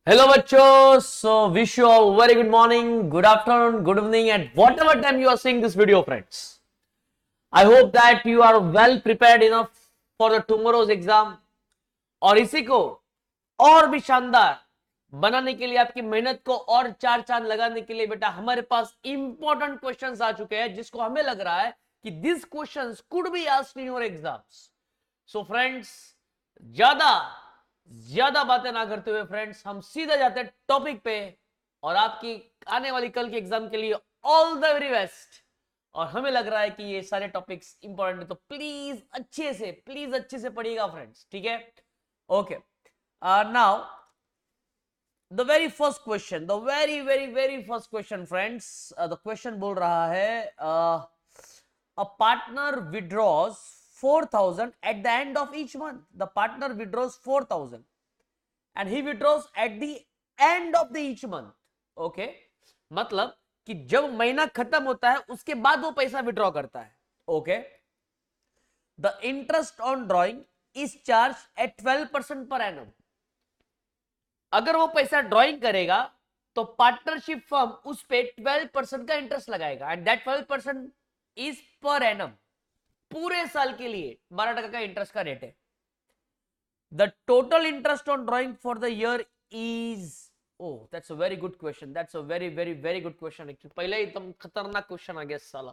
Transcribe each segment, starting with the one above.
Hello bachcho, so wish you all very good morning, good afternoon, good evening at whatever time you are seeing this video friends. I hope that you are well prepared enough for the tomorrow's exam और इसी को और भी शानदार बनाने के लिए आपकी मेहनत को और चार चांद लगाने के लिए बेटा हमारे पास इंपॉर्टेंट क्वेश्चंस आ चुके हैं जिसको हमें लग रहा है कि this questions could be asked in your exams. So friends ज्यादा ज्यादा बातें ना करते हुए फ्रेंड्स हम सीधे जाते हैं टॉपिक पे और आपकी आने वाली कल के एग्जाम के लिए ऑल द वेरी बेस्ट. और हमें लग रहा है कि ये सारे टॉपिक्स इंपॉर्टेंट है तो प्लीज अच्छे से पढ़िएगा फ्रेंड्स. ठीक है. Okay. Now the very first question, the very first question friends, the question बोल रहा है a partner withdraws 4,000 at the end of each month. The partner withdraws 4,000 and he withdraws at the end of the each month. Okay, मतलब कि जब महीना खत्म होता है उसके बाद वो पैसा विड्रॉ करता है. Okay. The interest on drawing is charged at 12% per annum. अगर वो पैसा ड्रॉइंग करेगा तो पार्टनरशिप फर्म उस पे 12% का इंटरेस्ट लगाएगा and that 12% is per annum. पूरे साल के लिए 12% का इंटरेस्ट का रेट है. The total interest on drawing for the year is that's a very good question. That's a very good question. Actually पहले ही एकदम खतरनाक क्वेश्चन आ गया साला.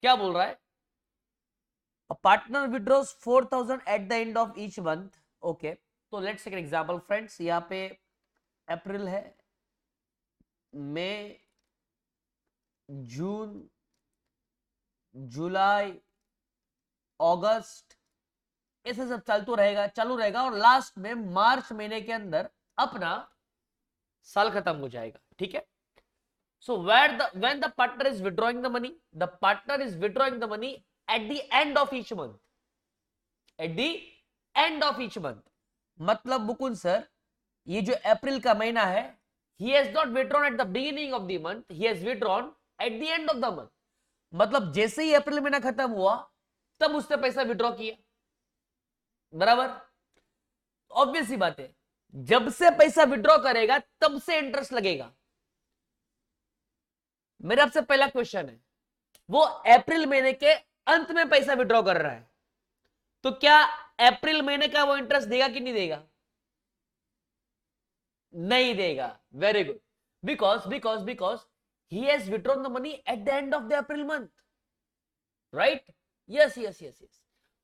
क्या बोल रहा है? A partner withdraws 4,000 at the end of each month. Okay, तो let's take an example friends. यहाँ पे अप्रैल है, मई, जून, जुलाई, अगस्त, ऐसे सब चालू रहेगा और लास्ट में मार्च महीने के अंदर अपना साल खत्म हो जाएगा. ठीक है. सो when the partner is withdrawing the money, the partner is withdrawing the money at the end of each month. At the end of each month. मतलब मुकुंद सर ये जो अप्रैल का महीना है he has not withdrawn at the beginning of the month, he has withdrawn at the end of the month. मतलब जैसे ही अप्रैल महीना खत्म हुआ तब उसने पैसा विड्रॉ किया. बराबर. ऑब्वियस ही बात है, जब से पैसा विड्रॉ करेगा तब से इंटरेस्ट लगेगा. मेरा आपसे पहला क्वेश्चन है, वो अप्रैल महीने के अंत में पैसा विड्रॉ कर रहा है तो क्या अप्रैल महीने का वो इंटरेस्ट देगा कि नहीं देगा? नहीं देगा. Very good. Because he has withdrawn the money at the end of the April month. right? yes.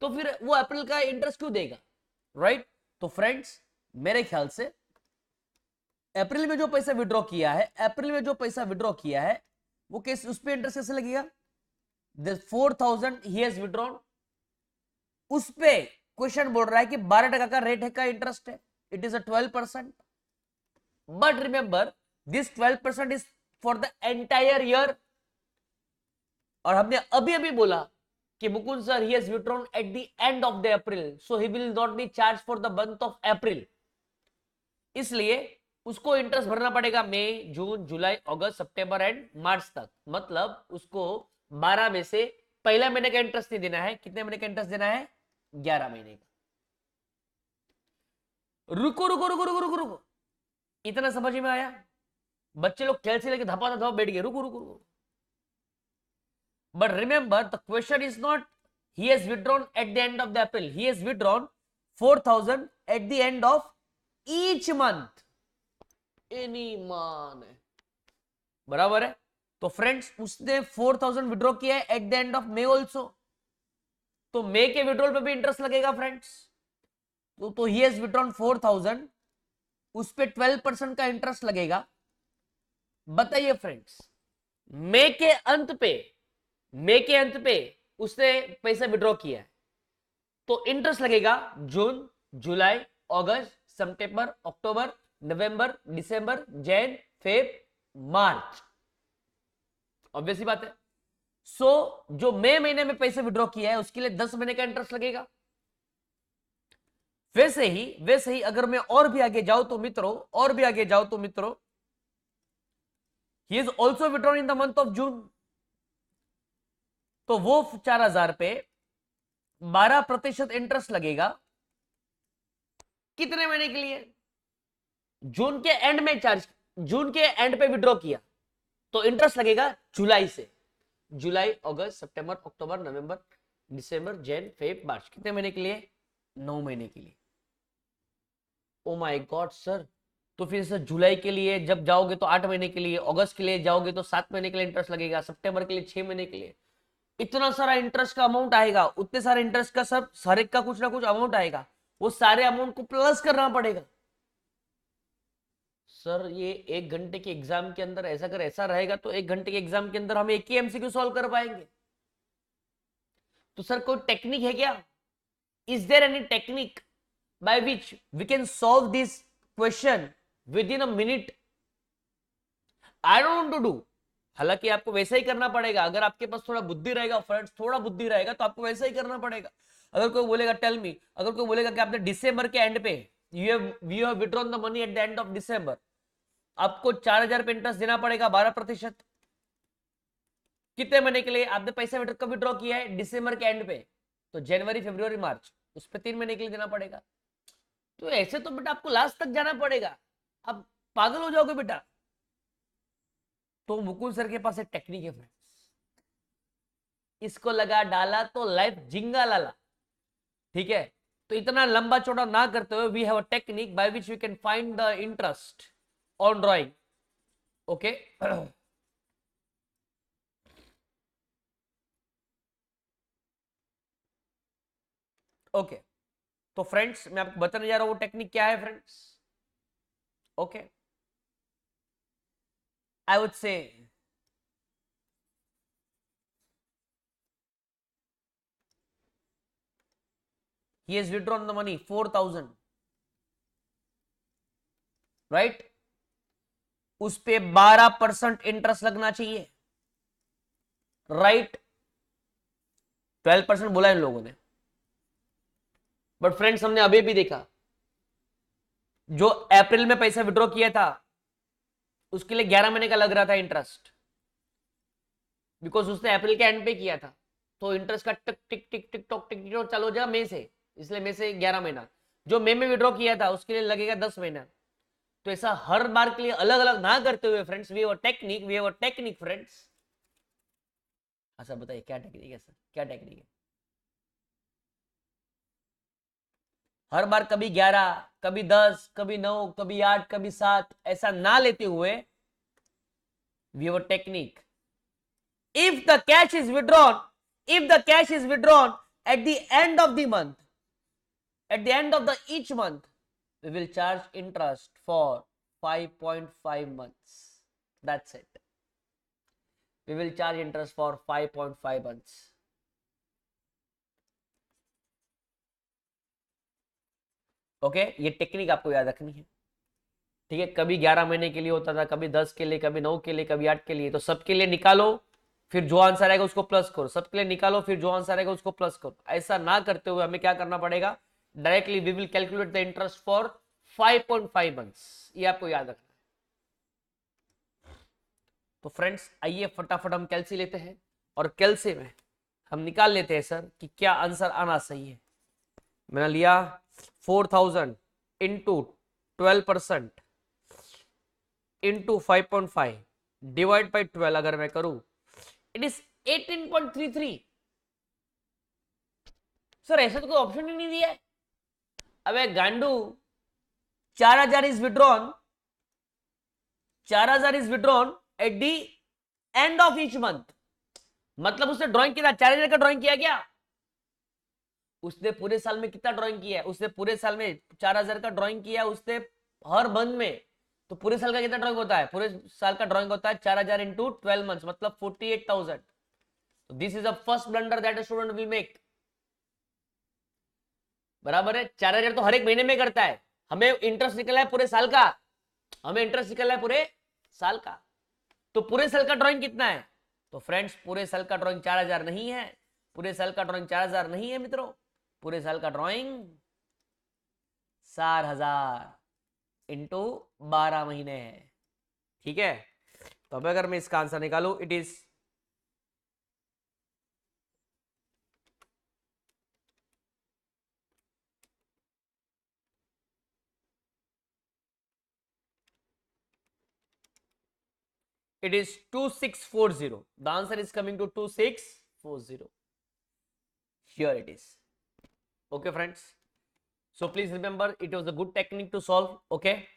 तो फिर वो अप्रैल का इंटरेस्ट क्यों देगा? राइट. तो फ्रेंड्स मेरे ख्याल से अप्रैल में जो पैसा विड्रॉ किया है वो कैसे, उस पे इंटरेस्ट कैसे लगेगा? the 4,000 he has withdrawn, उस पे क्वेश्चन बोल रहा है कि 12% का रेट है का इंटरेस्ट है. It is a 12%. But remember this 12% is for the entire year. और हमने अभी बोला कि Mukund sir he has withdrawn eight the end of the April, so he will not be charge for the month of April. इसलिए उसको interest भरना पड़ेगा मई, जून, जुलाई, अगस्त, सितंबर and मार्च तक. मतलब उसको 12 में से पहला महीने का इंटरेस्ट नहीं देना है. कितने महीने का इंटरेस्ट देना है? 11 महीने का. रुको. इतना समझ में आया? बच्चे लोग खेल से लेके धपा बैठ गए. रुको. But remember the question is not he has withdrawn at the end of the April. He has withdrawn 4,000 at the end of each month. Any man. बराबर है. तो फ्रेंड्स उसने 4,000 विड्रॉ किया है eight the end of may also. तो मे के withdrawal पे भी इंटरेस्ट लगेगा फ्रेंड्स. तो ही हैज विड्रॉन 4,000, उस पे 12% का इंटरेस्ट लगेगा. बताइए फ्रेंड्स, मे के अंत पे उसने पैसा विड्रॉ किया है तो इंटरेस्ट लगेगा जून, जुलाई, अगस्त, सितंबर, अक्टूबर, नवंबर, दिसंबर, जैन, फेब, मार्च. ऑब्वियसली बात है. सो जो मई महीने में पैसे विड्रॉ किया है उसके लिए 10 महीने का इंटरेस्ट लगेगा. वैसे ही अगर मैं और भी आगे जाऊं तो मित्रों he is also withdrawn in the month of June. तो वो 4,000 पे 12% इंटरेस्ट लगेगा. कितने महीने के लिए? जून के एंड में चार्ज, जून के एंड पे विड्रॉ किया तो इंटरेस्ट लगेगा जुलाई से, जुलाई अगस्त सितंबर अक्टूबर नवंबर दिसंबर जैन फेब मार्च, कितने महीने के लिए? 9 महीने के लिए। ओ माय गॉड सर, तो फिर सर जुलाई के लिए जब जाओगे तो 8 महीने के लिए, अगस्त के लिए जाओगे तो 7 महीने के लिए इंटरेस्ट लगेगा, सितंबर के लिए 6 महीने के लिए, इतना सारा इंटरेस्ट का अमाउंट आएगा, उतने सारे इंटरेस्ट का सब हर एक का कुछ ना कुछ अमाउंट आएगा, वो सारे अमाउंट को प्लस करना पड़ेगा। सर ये 1 घंटे के एग्जाम के अंदर ऐसा अगर ऐसा रहेगा तो 1 घंटे के एग्जाम के अंदर हम एक ही एमसीक्यू सॉल्व कर पाएंगे। तो सर कोई टेक्निक है क्या? Is there any technique by which we can solve this question within a minute? I don't want to do. हालांकि आपको वैसा ही करना पड़ेगा, अगर आपके पास थोड़ा बुद्धि रहेगा फ्रेंड्स, थोड़ा बुद्धि रहेगा तो आपको वैसा ही करना पड़ेगा। अगर कोई बोलेगा टेल मी, अगर कोई बोलेगा कि आपने दिसंबर के एंड पे you have withdrawn the money at the end of December, आपको 4,000 पे इंटरेस्ट देना पड़ेगा 12%। कितने महीने के लिए आपने पैसा कब विड्रॉ किया है? दिसंबर के एंड पे, तो जनवरी फरवरी मार्च, उस पर 3 महीने के लिए देना पड़ेगा। तो ऐसे तो बेटा आपको लास्ट तक जाना पड़ेगा, आप पागल हो जाओगे बेटा। तो मुकुल सर के पास एक टेक्निक है फ्रेंड्स, इसको लगा डाला तो लाइफ जिंगा लाला। ठीक है, तो इतना लंबा चौड़ा ना करते हुए we have a technique by which we can find the interest on drawing. Okay okay, तो फ्रेंड्स मैं आपको बताने जा रहा हूं वो टेक्निक क्या है friends. Okay, I would say he has withdrawn the money 4,000, right? उस पे 12% इंटरेस्ट लगना चाहिए, राइट? 12% बोला इन लोगों ने, बट फ्रेंड्स हमने अभी भी देखा जो अप्रैल में पैसा विड्रॉ किया था उसके लिए 11 महीने का लग रहा था इंटरेस्ट, बिकॉज उसने अप्रैल के एंड पे किया था, तो इंटरेस्ट का टिक टिक टिक टिक टॉक टिक टिक चालू हो जाएगा मई से, इसलिए मई से 11 महीना। जो मई में विड्रॉ किया था उसके लिए लगेगा 10 महीना। तो ऐसा हर बार के लिए अलग अलग ना करते हुए friends, we have a technique, we have a technique friends. अच्छा बताइए क्या टेक्निक है सर, क्या टेक्निक है? हर बार कभी 11, कभी 10, कभी 9, कभी 8, कभी 7 ऐसा ना लेते हुए we have a technique. if the cash is withdrawn if the cash is withdrawn at the end of the month, at the end of the each month, we will charge interest for 5.5 months. That's it. We will charge interest for 5.5 months. Okay, ये technique आपको याद रखनी है। ठीक है, कभी 11 महीने के लिए होता था, कभी 10 के लिए, कभी 9 के लिए, कभी 8 के लिए, तो सबके लिए निकालो फिर जो आंसर आएगा उसको प्लस करो, सबके लिए निकालो फिर जो आंसर आएगा उसको प्लस करो। ऐसा ना करते हुए हमें क्या करना पड़ेगा? Directly we will calculate the interest for 5.5 months, ये आपको याद रखना है। तो फ्रेंड्स आइए फटाफट हम कैलसी लेते हैं और कैलसी में हम निकाल लेते हैं सर कि क्या आंसर आना सही है। मैंने लिया 4,000 इंटू 12% इंटू 5.5 डिवाइड बाई 12 अगर मैं करूं, इट इज 18.33। सर ऐसा तो कोई ऑप्शन ही नहीं दिया है। अबे गांडू, 4,000 is withdrawn, 4,000 is withdrawn eight the end of each month, मतलब उसने ड्राइंग किया 4,000 का ड्राइंग किया क्या? उसने पूरे साल में कितना ड्राइंग किया है? उसने पूरे साल में 4,000 का ड्राइंग किया उसने हर मंथ में, तो पूरे साल का कितना ड्राइंग होता है? पूरे साल का ड्राइंग होता है 4,000 इंटू 12 मंथ्स, मतलब 48,000। तो this is the first blunder that a student will make. बराबर है, 4,000 तो हर एक महीने में करता है, हमें इंटरेस्ट निकला है पूरे साल का, हमें इंटरेस्ट निकला है पूरे साल का। तो पूरे साल का ड्राइंग कितना है? तो फ्रेंड्स पूरे साल का ड्राइंग 4,000 नहीं है, पूरे साल का ड्राइंग 4,000 नहीं है मित्रों, पूरे साल का ड्राइंग 4,000 इंटू 12 महीने है। ठीक है, तो अब अगर मैं इसका आंसर निकालू, it is It is 2640. The answer is coming to 2640. Here it is. Okay, friends. So please remember, it was a good technique to solve. Okay.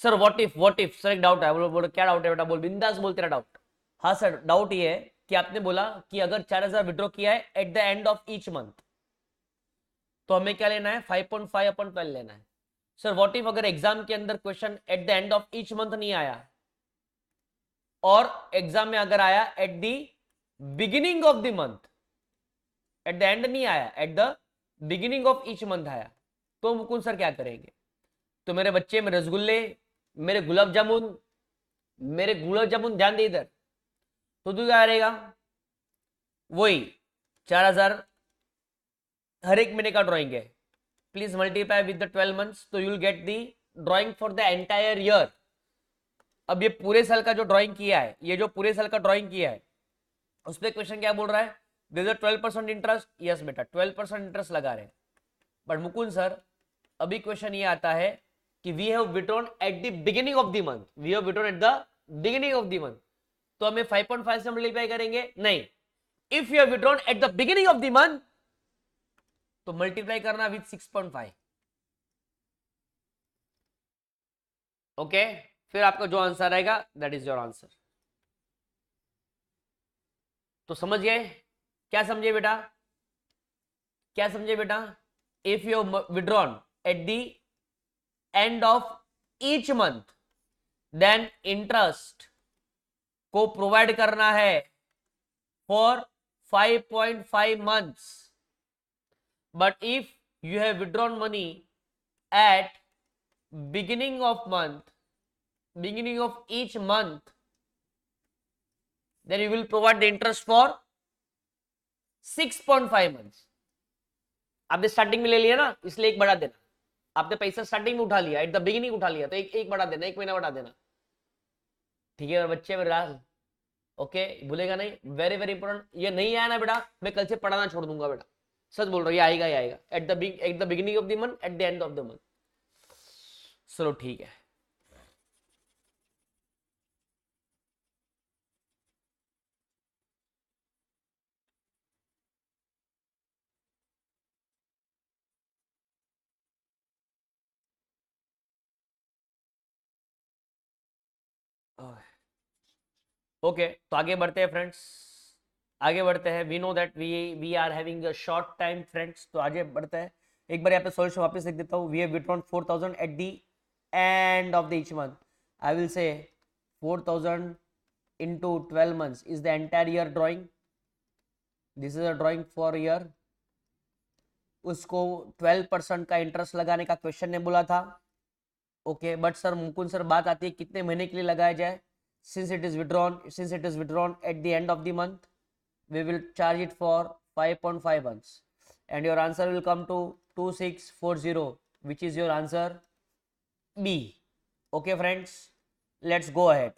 Sir, what if? Sir एक डाउट है. बोलो क्या doubt है बेटा? बोल, बिंदास बोल तेरा डाउट. हाँ सर, डाउट ये है कि आपने बोला कि अगर 4000 विड्रॉ किया है eight the end of each month, तो हमें क्या लेना है? 5.5 अपन 12 लेना है. सर व्हाट इफ अगर एग्जाम के अंदर question eight the end of each month नहीं आया, और एग्जाम में अगर आया eight the beginning of the month, eight the and नहीं आया, eight the beginning of each month आया, तो मुकुंद सर क्या करेंगे? तो मेरे बच्चे, मेरे रसगुल्ले, मेरे गुलाब जामुन, ध्यान दे इधर. तो तू क्या करेगा? वही 4000 हर एक महीने का ड्राइंग है. Please multiply with the 12 months, तो you will get the drawing for the entire year. अब ये पूरे साल का जो ड्राइंग किया है, ये जो पूरे साल का ड्राइंग किया है, उस पर क्वेश्चन क्या बोल रहा है? There is a 12% interest. Yes बेटा, 12% इंटरेस्ट लगा रहे हैं. बट मुकुंद सर, अभी क्वेश्चन ये आता है कि we have withdrawn at the beginning of the month. We have withdrawn at the beginning of the month, तो हमें 5.5 से मल्टीप्लाई करेंगे? नहीं. If you have withdrawn at the beginning of the month, तो मल्टीप्लाई करना विद 6.5. ओके, फिर आपका जो आंसर आएगा दैट इज योर आंसर. तो समझ गए? क्या समझे बेटा? क्या समझे बेटा? If you withdrawn at the end of each month, then interest को प्रोवाइड करना है for 5.5 months. But if you have withdrawn money at beginning of each month, then you will provide the interest for 6.5 months. आपने starting में ले लिया ना, इसलिए एक बढ़ा देना. आपने पैसा स्टार्टिंग में उठा लिया, एट द बिगिनिंग उठा लिया, तो एक बढ़ा देना, एक महीना बढ़ा देना. ठीक है बच्चे मेरे लाल? ओके, भूलेगा नहीं. Very very important. ये नहीं आया ना बेटा, मैं कल से पढ़ाना छोड़ दूंगा बेटा. सच बोल रहा हूँ, ये आएगा ही आएगा. Eight the beginning of the month, eight the end of the month. चलो ठीक है. ओके, तो आगे बढ़ते हैं फ्रेंड्स, आगे बढ़ते हैं. We know that we are having a short time friends, तो आगे बढ़ते हैं. एक बार यहाँ पे सॉल्यूशन वापस लिख देता हूँ. We have withdrawn 4000 at the end of the each month. I will say 4000 into 12 months is the entire year drawing. This is a drawing for year. उसको 12% का इंटरेस्ट लगाने का क्वेश्चन ने बोला था. Okay, but sir Mukund sir बात आती है कितने महीने के लिए लगाया जाए? since it is withdrawn at the end of the month, we will charge it for 5.5 months, and your answer will come to 2640, which is your answer B. Okay friends, let's go ahead.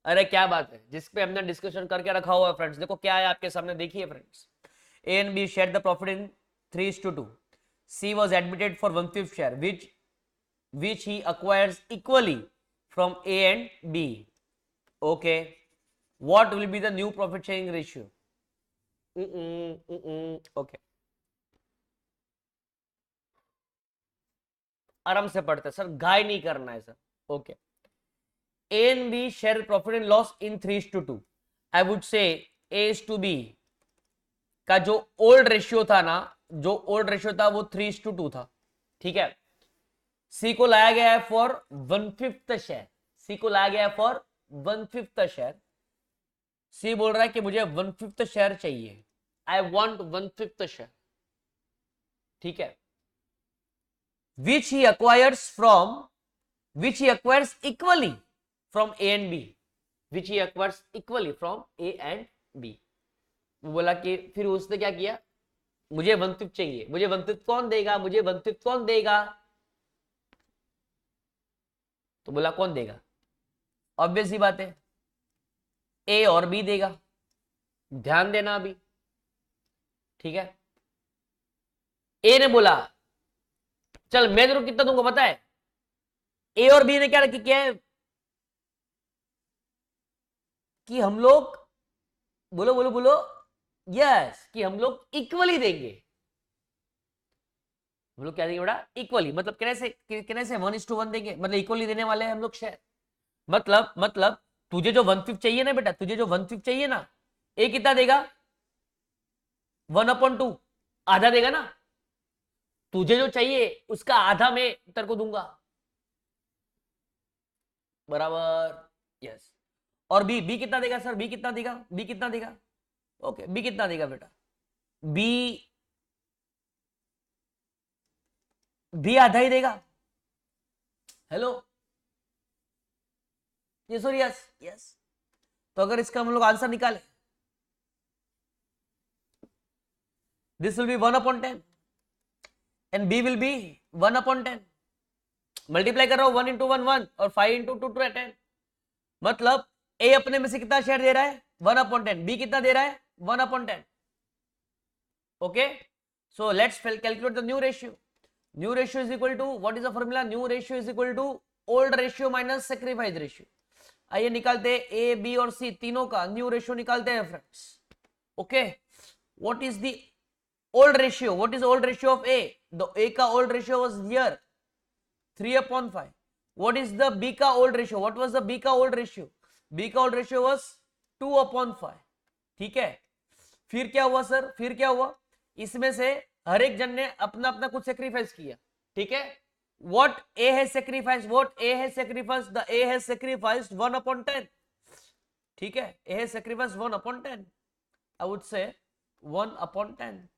अरे क्या बात है, जिस पे हमने discussion करके रखा हुआ है फ्रेंड्स. देखो क्या है आपके सामने, देखिए friends. A and B shared the profit in 3:2. C was admitted for 1/5 share, which he acquires equally from A and B. Okay, what will be the new profit sharing ratio? Okay, आराम से पढ़ते sir, घाई नहीं करना है sir. Okay, A and B share profit and loss in 3:2. I would say A is to B का जो old ratio था ना, वो 3:2 था. ठीक है. C को लाया गया है फॉर 1/5 शेयर. C बोल रहा है कि मुझे 1/5 शेयर चाहिए. I want 1/5 share. ठीक है. which he acquires equally from A and B. वो बोला कि फिर उसने क्या किया, मुझे 1/5 चाहिए. मुझे 1/5 कौन देगा? तो बोला कौन देगा? ऑब्वियस ही बात है, ए और बी देगा. ध्यान देना अभी. ठीक है. ए ने बोला चल मैं तेरे को कितना दूंगा पता है? ए और बी ने क्या किया है कि हम लोग, बोलो बोलो बोलो, यस, कि हम लोग इक्वली देंगे। हम लोग क्या देंगे बेटा? इक्वली। मतलब कहने से 1:1 देंगे, मतलब इक्वली देने वाले हैं हम लोग शेयर। मतलब तुझे जो 1/5 चाहिए ना बेटा, तुझे जो 1/5 चाहिए ना, ए कितना देगा? 1/2, आधा देगा ना। तुझे जो चाहिए उसका आधा मैं तेरे को दूंगा, बराबर, यस। और बी, बी कितना देगा सर? बी कितना देगा? बी कितना देगा? ओके, बी कितना देगा बेटा? बी, बी आधा ही देगा। हेलो, यस और यस, यस। तो अगर इसका हम लोग आंसर निकाले, this will be 1/10 and B will be 1/10। Multiply कर रहा हूं, 1 इंटू 1 1 और 5 इंटू 2 10। मतलब ए अपने में से कितना शेयर दे रहा है? 1/10। बी कितना दे रहा है? 1/10। Okay, so let's calculate the new ratio. New ratio is equal to, what is the formula? New ratio is equal to old ratio minus sacrifice ratio. आइए निकालते हैं ए बी और सी तीनों का न्यू रेशियो निकालते हैं friends. Okay, what is the old ratio? What is old ratio of A? The A का old ratio was here 3/5. What is the B का old ratio? What was the B का old ratio? B का old ratio was 2/5. ठीक है, फिर क्या हुआ sir? फिर क्या हुआ? इसमें से हर एक जन ने अपना अपना कुछ सेक्रीफाइस किया। ठीक है, what A has sacrificed? What A has sacrificed? The A has sacrificed 1/10. ठीक है, A has sacrificed 1/10. I would say 1/10.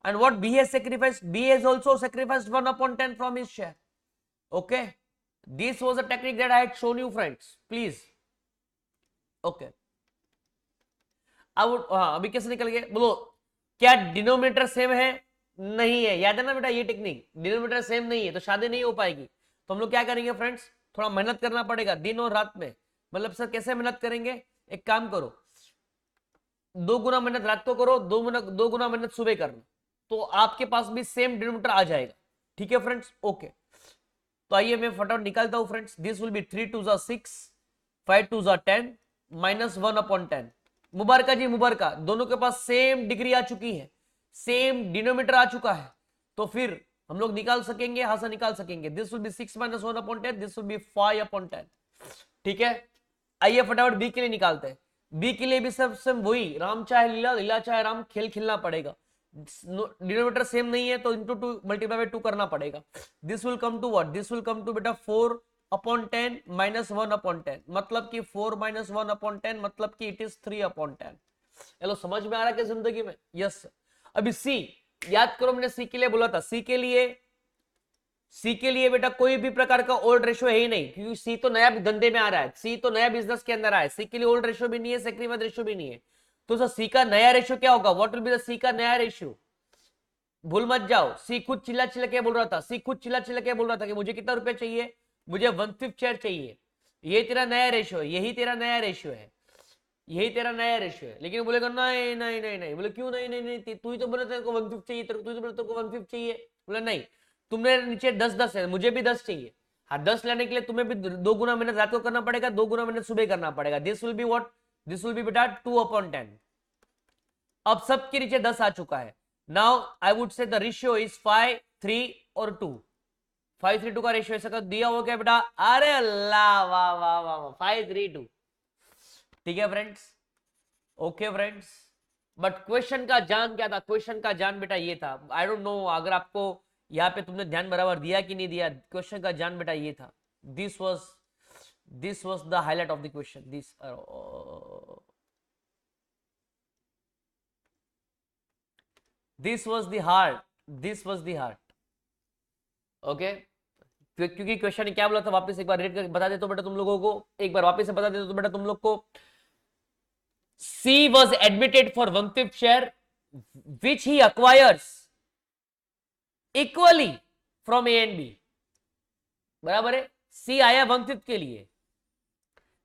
And what B has sacrificed? B has also sacrificed 1/10 from his share. Okay, this was a technique that I had shown you, friends. Please. Okay. I would अभी कैसे निकल गए बोलो? क्या denominator same है? नहीं है। याद है ना बेटा ये टेक्निक? डिनोमिनेटर सेम नहीं है तो शादी नहीं हो पाएगी। तो हम लोग क्या करेंगे फ्रेंड्स? थोड़ा मेहनत करना पड़ेगा दिन और रात में। मतलब सर कैसे मेहनत करेंगे? एक काम करो, 2 गुना मेहनत रात को करो, 2 गुना मेहनत सुबह करना, तो आपके पास भी सेम डिनोमिनेटर आ जाएगा। ठीक है फ्रेंड्स, ओके। तो आइए मैं फटाफट निकालता हूं friends. This will B 3 2 6, 5 2 10 minus 1/10। मुबारका जी, मुबारका, दोनों के पास सेम डिग्री आ चुकी है, सेम डिनोमीटर आ चुका है, तो फिर हम लोग निकाल सकेंगे, हां निकाल सकेंगे। This will B 6 minus 1/10, this will B 5/10। ठीक है, आइए फटाफट बी के लिए निकालते हैं। बी के लिए भी सब सेम वही, राम चाहे लीला, लीला चाहे राम, खेल खेलना पड़ेगा। डिनोमीटर सेम नहीं है तो इंटू 2 मल्टीप्लाई बाय 2 करना पड़ेगा। This will come to what? This will come to बेटा 4/10 माइनस 1/10, मतलब कि 4 माइनस 1/10 मतलब कि इट इज 3/10। चलो समझ में आ रहा है क्या जिंदगी में? यस। अभी सी याद करो, मैंने सी के लिए बोला था, सी के लिए बेटा कोई भी प्रकार का ओल्ड रेशियो है ही नहीं, क्योंकि सी तो नया धंधे में आ रहा है, सी तो नया बिजनेस के अंदर आया है। सी के लिए ओल्ड रेशियो भी नहीं है, सेक्रीफाइस रेशियो भी नहीं है। तो सर सी का नया रेशियो क्या होगा? व्हाट विल बी द सी का नया रेशियो? भूल मत जाओ, सी खुद चिल्ला चिल्ला के बोल रहा था, सी खुद चिल्ला चिल्ला के बोल रहा था कि मुझे कितना रुपए चाहिए? मुझे 1/5 शेयर चाहिए। ये तेरा नया रेशियो है, यही तेरा नया रेशियो है, यही तेरा नया रेशियो है। लेकिन बोलेगा नहीं नहीं नहीं नहीं। बोले क्यों नहीं नहीं नहीं? तू ही तो बोला तेरे को 1/5 चाहिए, तू ही तो बोला तेरे को 1/5 चाहिए। बोला नहीं, तुमने नीचे 10 है, मुझे भी 10 चाहिए। हाँ, 10 लेने के लिए तुम्हें भी 2 गुना मेहनत रात को करना पड़ेगा, 2 गुना मेहनत सुबह करना पड़ेगा। This will be what? This will B बेटा 2/10। अब सबके नीचे 10 आ चुका है। Now I would say the ratio is 5 3 और 2। 5 3 2 का रेशियो ऐसा कर दिया हो क्या बेटा? अरे अल्लाह, वाह वाह वाह, 5 3 2। ठीक है friends, okay friends. But question का जान क्या था? क्वेश्चन का जान बेटा ये था, आई डोंट नो अगर आपको यहाँ पे तुमने ध्यान बराबर दिया कि नहीं दिया। क्वेश्चन का जान बेटा ये था, this was the highlight of the question. This was the heart, this was the heart. Okay, क्योंकि क्वेश्चन क्या बोला था, वापस एक बार रीड करके बता दे तो बेटा तुम लोगों को, एक बार वापस से बता दे तो बेटा तुम लोग को। C was admitted for 1/5 share which he acquires equally from A and B। बराबर है, C आया 1/5 के लिए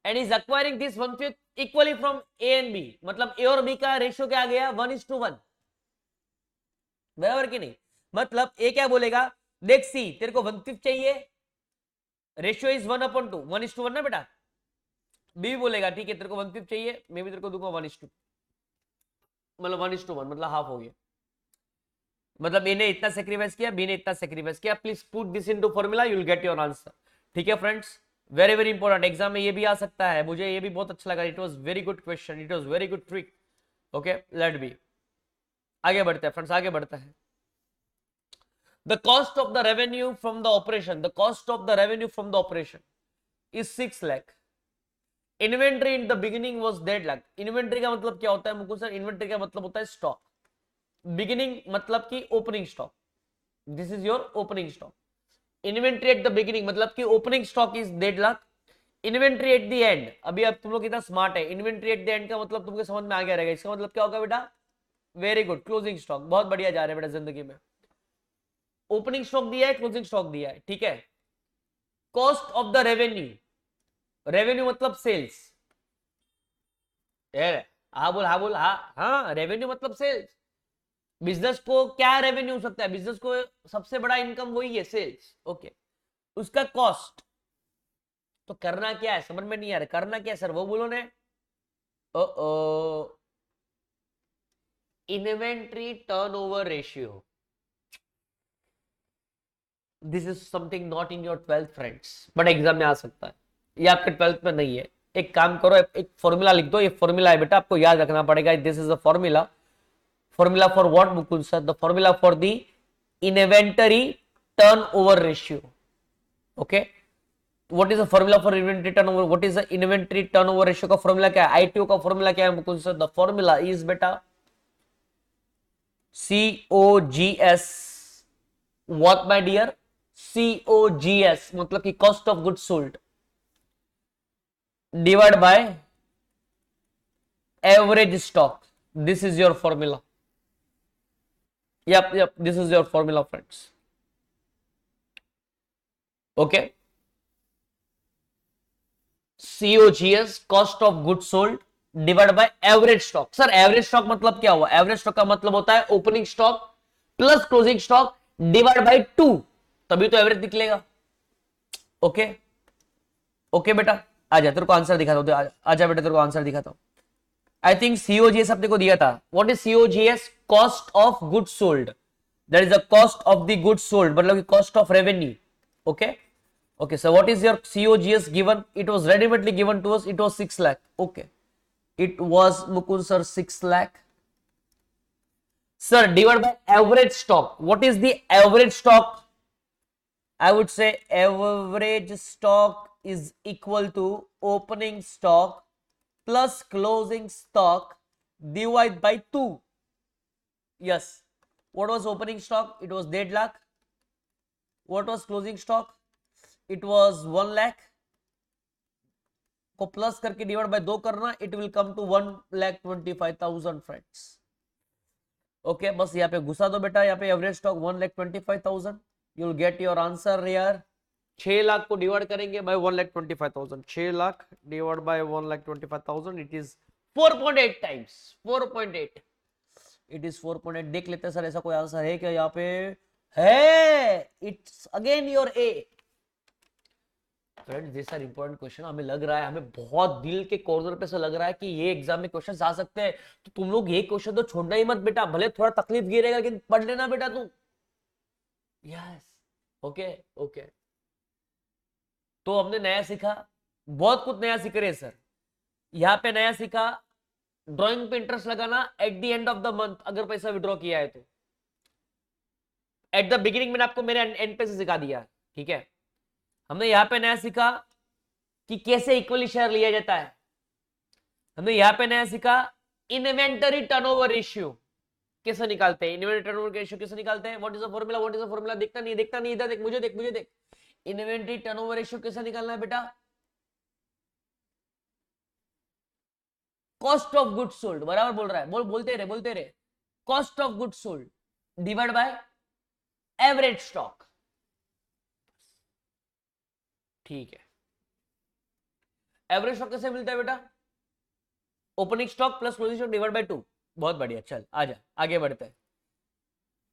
and is acquiring this 1/5 equally from A and B। मतलब A और B का रेशियो क्या आ गया? 1:1। बराबर कि नहीं? मतलब A क्या बोलेगा? देख C, तेरे को 1/5 चाहिए, रेशियो इज 1/2, 1:1 ना बेटा। बी भी बोलेगा ठीक है तेरे को 1/5 चाहिए, मैं भी तेरे को दूंगा 1:2, मतलब 1:1, मतलब हाफ हो गया। मतलब ए ने इतना सेक्रीफाइस किया, बी ने इतना सेक्रीफाइस किया। Please put this into formula, you will get your answer. ठीक है friends, very very important, exam में ये भी आ सकता है। मुझे ये भी बहुत अच्छा लगा, it was very good question, it was very good trick. Okay let be, आगे बढ़ते हैं फ्रेंड्स, आगे बढ़ते हैं। The cost of the revenue from the operation, the cost of the revenue from the operation is 6 lakh. Inventory in the beginning was 1.5 lakh. Inventory का मतलब क्या होता है मुकुल सर? Inventory का मतलब होता है स्टॉक। बिगिनिंग मतलब कि opening stock, this is your opening stock. Inventory at the beginning मतलब कि opening stock is 1.5 lakh. Inventory at the and, अभी अब तुम लोग कितना स्मार्ट है, इन्वेंट्री एट द एंड का मतलब तुमको समझ में आ गया रहेगा। इसका मतलब क्या होगा बेटा? Very good, closing stock. बहुत बढ़िया जा रहे हैं बेटा जिंदगी में। ओपनिंग स्टॉक दिया है, क्लोजिंग स्टॉक दिया है, ठीक है। Cost of the revenue, revenue मतलब सेल्स। हाँ बोल, हाँ बोल, हाँ हाँ, रेवेन्यू मतलब सेल्स। बिजनेस को क्या रेवेन्यू हो सकता है? बिजनेस को सबसे बड़ा इनकम वही है, सेल्स। ओके, उसका कॉस्ट तो करना क्या है समझ में नहीं आ रहा, करना क्या है सर वो बोलो ने। Inventory turnover ratio, this is something not in your 12th friends, but exam में आ सकता है। ये आपके 12th में नहीं है। एक काम करो, एक फॉर्मूला लिख दो, ये फॉर्मूला है बेटा, आपको याद रखना पड़ेगा। This is a formula. Formula for what, Mukul sir? The formula for the inventory turnover ratio. Okay. What is the formula for inventory turnover? What is the inventory turnover ratio का formula क्या है? ITO का formula क्या है Mukul sir? The formula is बेटा COGS. What my dear? COGS मतलब कि cost of goods sold divided by average stock. This is your formula. Yep, this is your formula, friends. Okay. COGS, cost of goods sold divide by average stock. Sir average stock मतलब क्या हुआ? Average stock का मतलब होता है opening stock plus closing stock divide by 2, तभी तो average निकलेगा। ओके ओके बेटा, आजा तेरे को आंसर दिखाता हूं, आजा बेटा तेरे को आंसर दिखाता हूं। आई थिंक सीओजीएस अपने को दिया था। What is COGS? Cost of goods sold, that is the cost of the goods sold, मतलब cost of revenue. Okay okay, so what is your COGS given? It was ready-madely given to us, it was 6 lakh. Okay, it was Mukul sir 6 lakh. Sir, divided by average stock, what is the average stock? I would say average stock is equal to opening stock plus closing stock divided by 2. Yes, what was opening stock? It was 1.5 lakh. What was closing stock? It was 1 lakh. को plus करके divide by 2 करना, it will come to 1,25,000 friends. Okay, बस यहाँ पे घुसा दो बेटा, यहाँ पे average stock 1,25,000, you will get your answer यार। 6 लाख को डिवाइड करेंगे by 1,25,000, 6 lakh divide by 1,25,000, it is 4.8 times, 4.8, it is 4.8। देख लेते हैं सर ऐसा कोई आंसर है क्या यहाँ पे? है, it's again your A. Friends this are important question, हमें लग रहा है, हमें बहुत दिल के कॉर्नर पे से लग रहा है कि ये एग्जाम में क्वेश्चन आ सकते हैं, तो तुम लोग ये क्वेश्चन तो छोड़ना ही मत बेटा, भले थोड़ा तकलीफ गिरेगा लेकिन पढ़ लेना बेटा तू। Yes, okay okay. तो हमने नया सीखा, बहुत कुछ नया सीख रहे हैं सर। यहाँ पे नया सीखा ड्रॉइंग पे इंटरेस्ट लगाना eight the end of the month, अगर पैसा विड्रॉ किया है तो। एट द बिगिनिंग मैंने आपको मेरे एंड पे से सिखा दिया, ठीक है। हमने यहां पे नया सीखा कि कैसे इक्वली शेयर लिया जाता है। हमने यहां पे नया सीखा इन्वेंटरी टर्नओवर रेशियो कैसे निकालते हैं, इन्वेंटरी टर्नओवर रेशियो कैसे निकालते हैं। What is the formula? What is the formula? देखता नहीं, इधर देख, मुझे देख, मुझे देख। इन्वेंटरी टर्नओवर रेशियो कैसे निकालना है बेटा? कॉस्ट ऑफ गुड्स सोल्ड, बराबर बोल रहा है, बोलते रहे। Cost of goods sold divide by average stock, ठीक है। एवरेज स्टॉक कैसे मिलता है बेटा? Opening stock plus closing stock divide by 2। बहुत बढ़िया, चल आजा आगे बढ़ते हैं।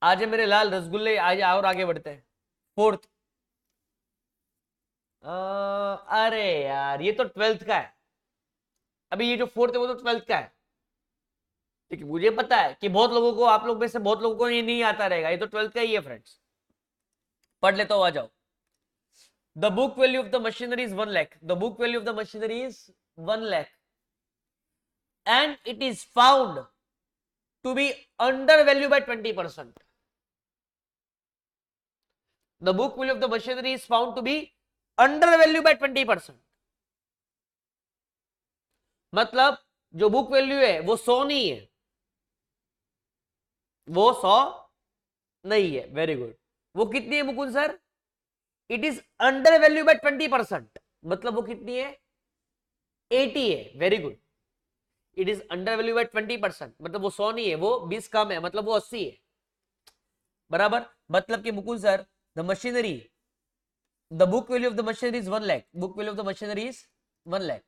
आजा मेरे लाल रसगुल्ले, आजा और आगे बढ़ते हैं। फोर्थ, अरे यार ये तो 12th का है, अभी ये जो 4th है वो तो 12th का है। ठीक है, मुझे पता है कि बहुत लोगों को, आप लोग में से बहुत लोगों को ये नहीं आता रहेगा, ये तो 12th का ही है फ्रेंड्स। पढ़ लेता हूं, आ जाओ। The book value of the machinery is 1 lakh, the book value of the machinery is 1 lakh and it is found to be undervalued by 20%. The book value of the machinery is found to be undervalued by 20%. मतलब जो book value है वो 100 नहीं है, वो 100 नहीं है। Very good. वो कितनी है Mukund sir? It is under value by 20%, मतलब वो कितनी है? 80 है। Very good. It is under value by 20%, मतलब वो 100 नहीं है, वो 20 कम है, मतलब वो 80 है। बराबर। मतलब कि Mukund sir, the machinery, the book value of the machinery is 1 lakh, book value of the machinery is 1 lakh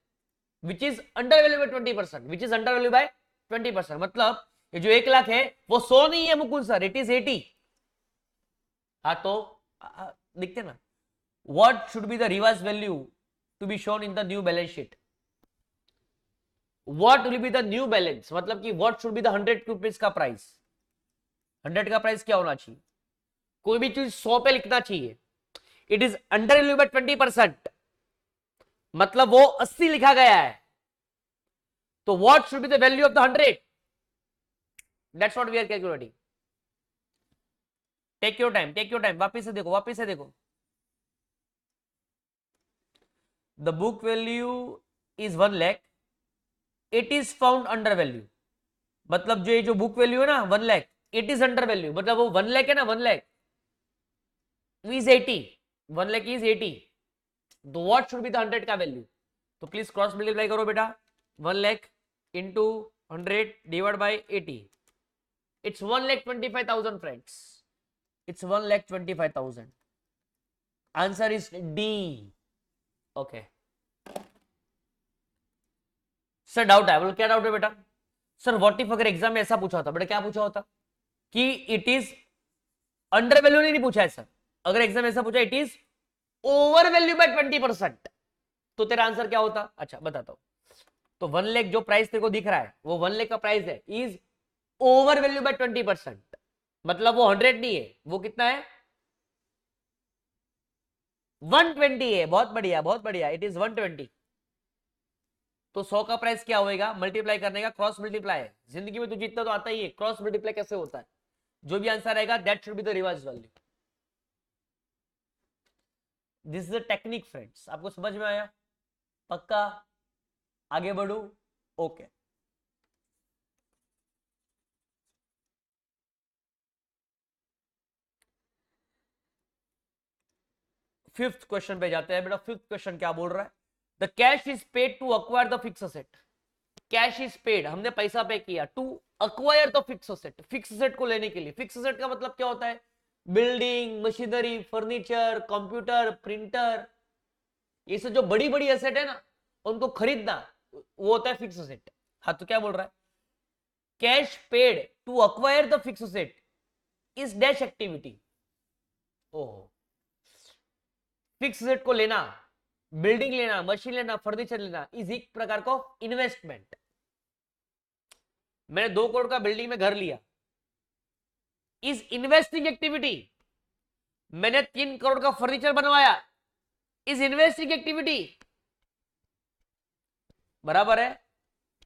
which is under value by 20%, which is under value by 20%, मतलब ये जो 1 लाख है वो 100 नहीं है मुकुंद सर, इट इज 80। हाँ तो लिखते ना, what should be the revise value to be shown in the new balance sheet? What will be the new balance, मतलब कि what should be the 100 rupees का प्राइस। 100 का प्राइस क्या होना चाहिए? कोई भी चीज 100 पे लिखना चाहिए। It is under value by 20%, मतलब वो 80 लिखा गया है, तो what should be the value of the 100? That's what we are calculating. Take your time, take your time, वापिस से देखो, वापिस से देखो। The book value is 1 lakh, it is found under value, मतलब जो ये जो बुक वैल्यू है ना 1 lakh, it is under value, मतलब वो 1 लाख है ना, 1 लाख इज 80, 1 लाख इज 80, तो व्हाट शुड बी द 100 का वैल्यू? तो प्लीज क्रॉस मल्टीप्लाई करो बेटा, 1 lakh into 100 divide by 80, it's 1,25,000 friends, it's 1,25,000। Answer is D. Okay sir, doubt है? बोलो क्या डाउट है बेटा? सर व्हाट इफ अगर एग्जाम में ऐसा पूछा होता, बेटा क्या पूछा होता कि इट इज अंडर वैल्यू, नहीं पूछा है सर। अगर एग्जाम में ऐसा पूछा it is over value by 20%, तो तेरा आंसर क्या होता? अच्छा बताता हूं। तो 1 लाख जो प्राइस तेरे को दिख रहा है वो 1 लाख का प्राइस है, इज ओवर वैल्यू बाय 20%, मतलब वो 100 नहीं है, वो कितना है? 120 है। बहुत बढ़िया, बहुत बढ़िया, इट इज 120। तो 100 का प्राइस क्या होएगा? मल्टीप्लाई करने का, क्रॉस मल्टीप्लाई है। जिंदगी में तुझे इतना तो आता ही है, क्रॉस मल्टीप्लाई कैसे होता है। जो भी आंसर आएगा that should be the revise value. This is the technique friends. आपको समझ में आया? पक्का? आगे बढ़ू? ओके। फिफ्थ क्वेश्चन पे जाते हैं बेटा। फिफ्थ क्वेश्चन क्या बोल रहा है? The cash is paid to acquire the fix asset. Cash is paid, हमने पैसा पे किया, to acquire the fix asset, fix asset को लेने के लिए। फिक्स असेट का मतलब क्या होता है? Building, machinery, furniture, computer, printer, ये सब जो बड़ी बड़ी एसेट है ना, उनको खरीदना, वो होता है फिक्स असेट। हाँ तो क्या बोल रहा है? Cash paid to acquire the fix asset is dash activity. ओहो, फिक्स असेट को लेना, बिल्डिंग लेना, मशीन लेना, फर्नीचर लेना, इज एक प्रकार का इन्वेस्टमेंट। मैंने 2 करोड़ का बिल्डिंग में घर लिया, इज इन्वेस्टिंग एक्टिविटी। मैंने 3 करोड़ का फर्नीचर बनवाया, इज इन्वेस्टिंग एक्टिविटी। बराबर है?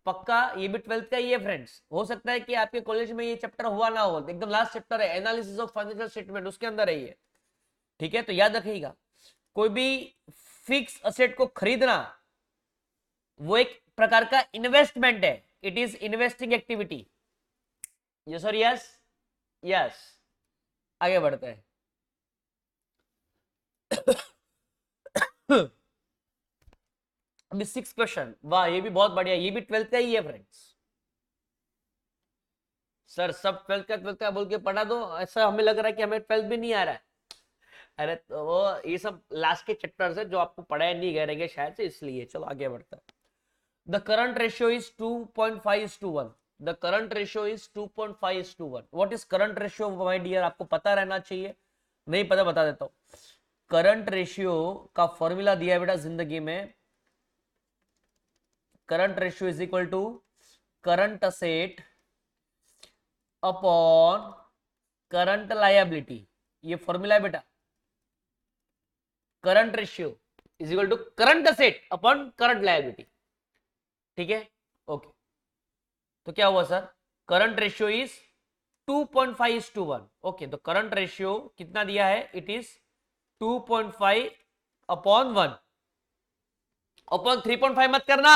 पक्का? ये भी 12th का ही है फ्रेंड्स। हो सकता है कि आपके कॉलेज में ये चैप्टर हुआ ना हो, एकदम लास्ट चैप्टर है, एनालिसिस ऑफ फाइनेंशियल स्टेटमेंट, उसके अंदर है ये। ठीक है, तो याद रखिएगा, कोई भी फिक्स असेट को खरीदना वो एक प्रकार का इन्वेस्टमेंट है, it is investing activity. Yes और यस? यस। आगे बढ़ते हैं। अभी 6 क्वेश्चन, वाह ये भी बहुत बढ़िया, ये भी 12th का ही है फ्रेंड्स। सर सब 12th का बोल के पढ़ा दो, ऐसा हमें लग रहा है कि हमें 12th भी नहीं आ रहा है। अरे तो वो ये सब लास्ट के चैप्टर्स है जो आपको पढ़ाए नहीं गए रहेंगे शायद से, इसलिए। चलो आगे बढ़ता है। The current ratio is 2.5:1। The current ratio is 2.5:1। What is current ratio my dear? आपको पता रहना चाहिए, नहीं पता बता देता हूं। करंट रेशियो का फॉर्मूला दिया है बेटा जिंदगी में, current ratio is equal to current asset upon current liability, ये फॉर्मूला है बेटा। Current ratio is equal to current asset upon current liability, ठीक है, ओके। तो क्या हुआ sir, current ratio is 2.5:1, okay. तो करंट रेशियो कितना दिया है, इट इज 2.5 अपॉन 1, अपॉन 3.5 मत करना,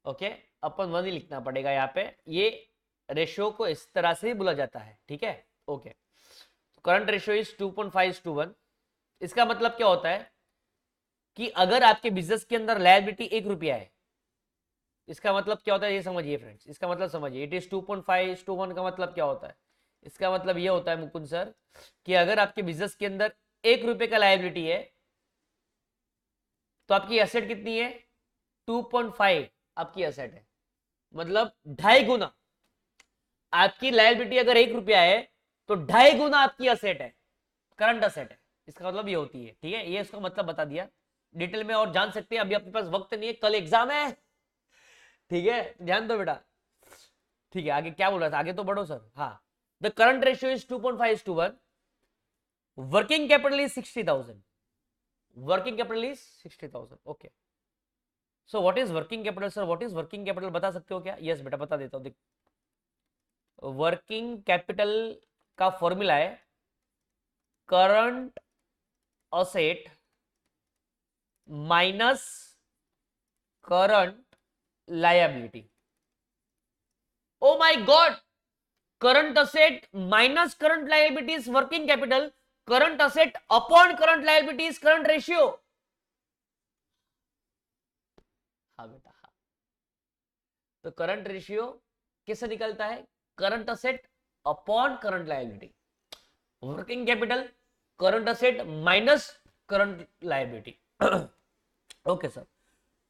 ओके, अपन 1 ही लिखना पड़ेगा यहाँ पे, ये रेशियो को इस तरह से ही बोला जाता है, ठीक है, ओके। Current ratio is 2.5:1। इसका मतलब क्या होता है कि अगर आपके बिजनेस के अंदर लायबिलिटी 1 रुपया है, इसका मतलब क्या होता है ये समझिए फ्रेंड्स, इसका मतलब समझिए, इट इज 2.5:1 का मतलब क्या होता है, इसका मतलब ये होता है मुकुंद सर कि अगर आपके बिजनेस के अंदर 1 रुपए का लायबिलिटी है तो आपकी एसेट कितनी है, 2.5 आपकी एसेट है, मतलब 2.5 गुना। आपकी लायबिलिटी अगर 1 रुपया है तो 2.5 गुना आपकी एसेट है, करंट एसेट है, इसका मतलब ये होती है, ठीक है। ये इसका मतलब बता दिया, डिटेल में और जान सकते हैं, अभी अपने पास वक्त नहीं है, कल एग्जाम है, ठीक है, ध्यान दो बेटा, ठीक है। आगे क्या बोल रहा था, आगे तो बढ़ो सर, हाँ। The current ratio is 2.5:1, working capital is 60,000, working capital is 60,000, okay. So what is working capital sir, what is working capital बता सकते हो क्या, यस बेटा बता देता हूं, देख, वर्किंग कैपिटल का फॉर्मूला है current asset minus current liability. O my God, current asset minus current liability is working capital, current asset upon current liability is current ratio. हाँ बेटा हाँ, तो करंट रेशियो कैसे निकलता है, current asset upon current liability, working capital current asset minus current liability, okay sir.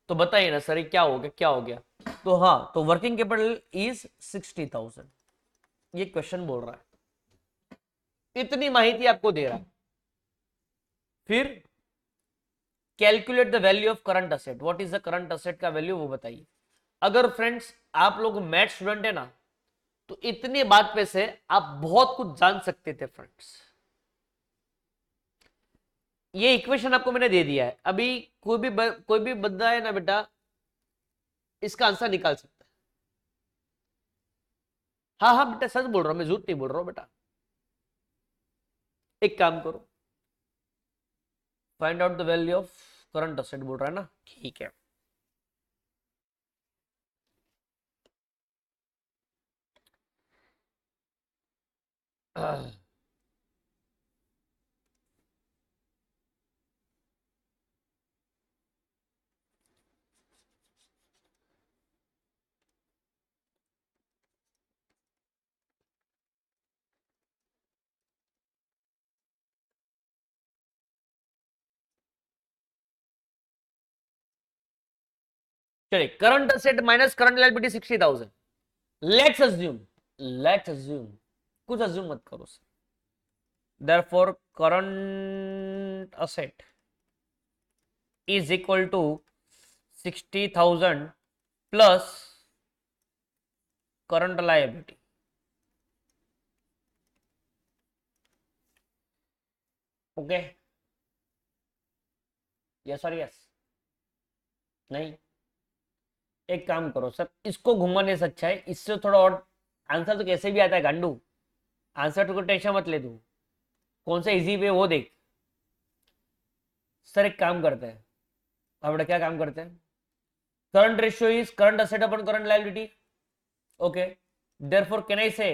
तो बताइए ना सर क्या हो गया, क्या हो गया, तो हाँ, तो वर्किंग कैपिटल इज 60,000, ये क्वेश्चन बोल रहा है, इतनी माहिती आपको दे रहा है। फिर calculate the value of current asset, what is the current asset का वैल्यू वो बताइए। अगर फ्रेंड्स आप लोग मैथ स्टूडेंट है ना, तो इतनी बात पे से आप बहुत कुछ जान सकते थे फ्रेंड्स। ये इक्वेशन आपको मैंने दे दिया है, अभी कोई भी बंदा है ना बेटा, इसका आंसर निकाल सकता है। हाँ हाँ बेटा सच बोल रहा हूं मैं, झूठ नहीं बोल रहा हूं बेटा। एक काम करो, find out the value of current asset बोल रहा है ना, ठीक है। चलिए, current asset minus current liability 60,000, let's assume कुछ अज्यूम मत करो sir, therefore current asset is equal to 60,000 plus current liability, okay, yes और यस, नहीं, एक काम करो सर, इसको घुमाने से अच्छा है, इससे थोड़ा और, आंसर तो कैसे भी आता है गांडू, आंसर तो टेंशन मत ले तू, कौन सा इजी वे वो देख। सर एक काम करते हैं, अब क्या काम करते हैं, current ratio is current asset upon current liability, okay, therefore can I से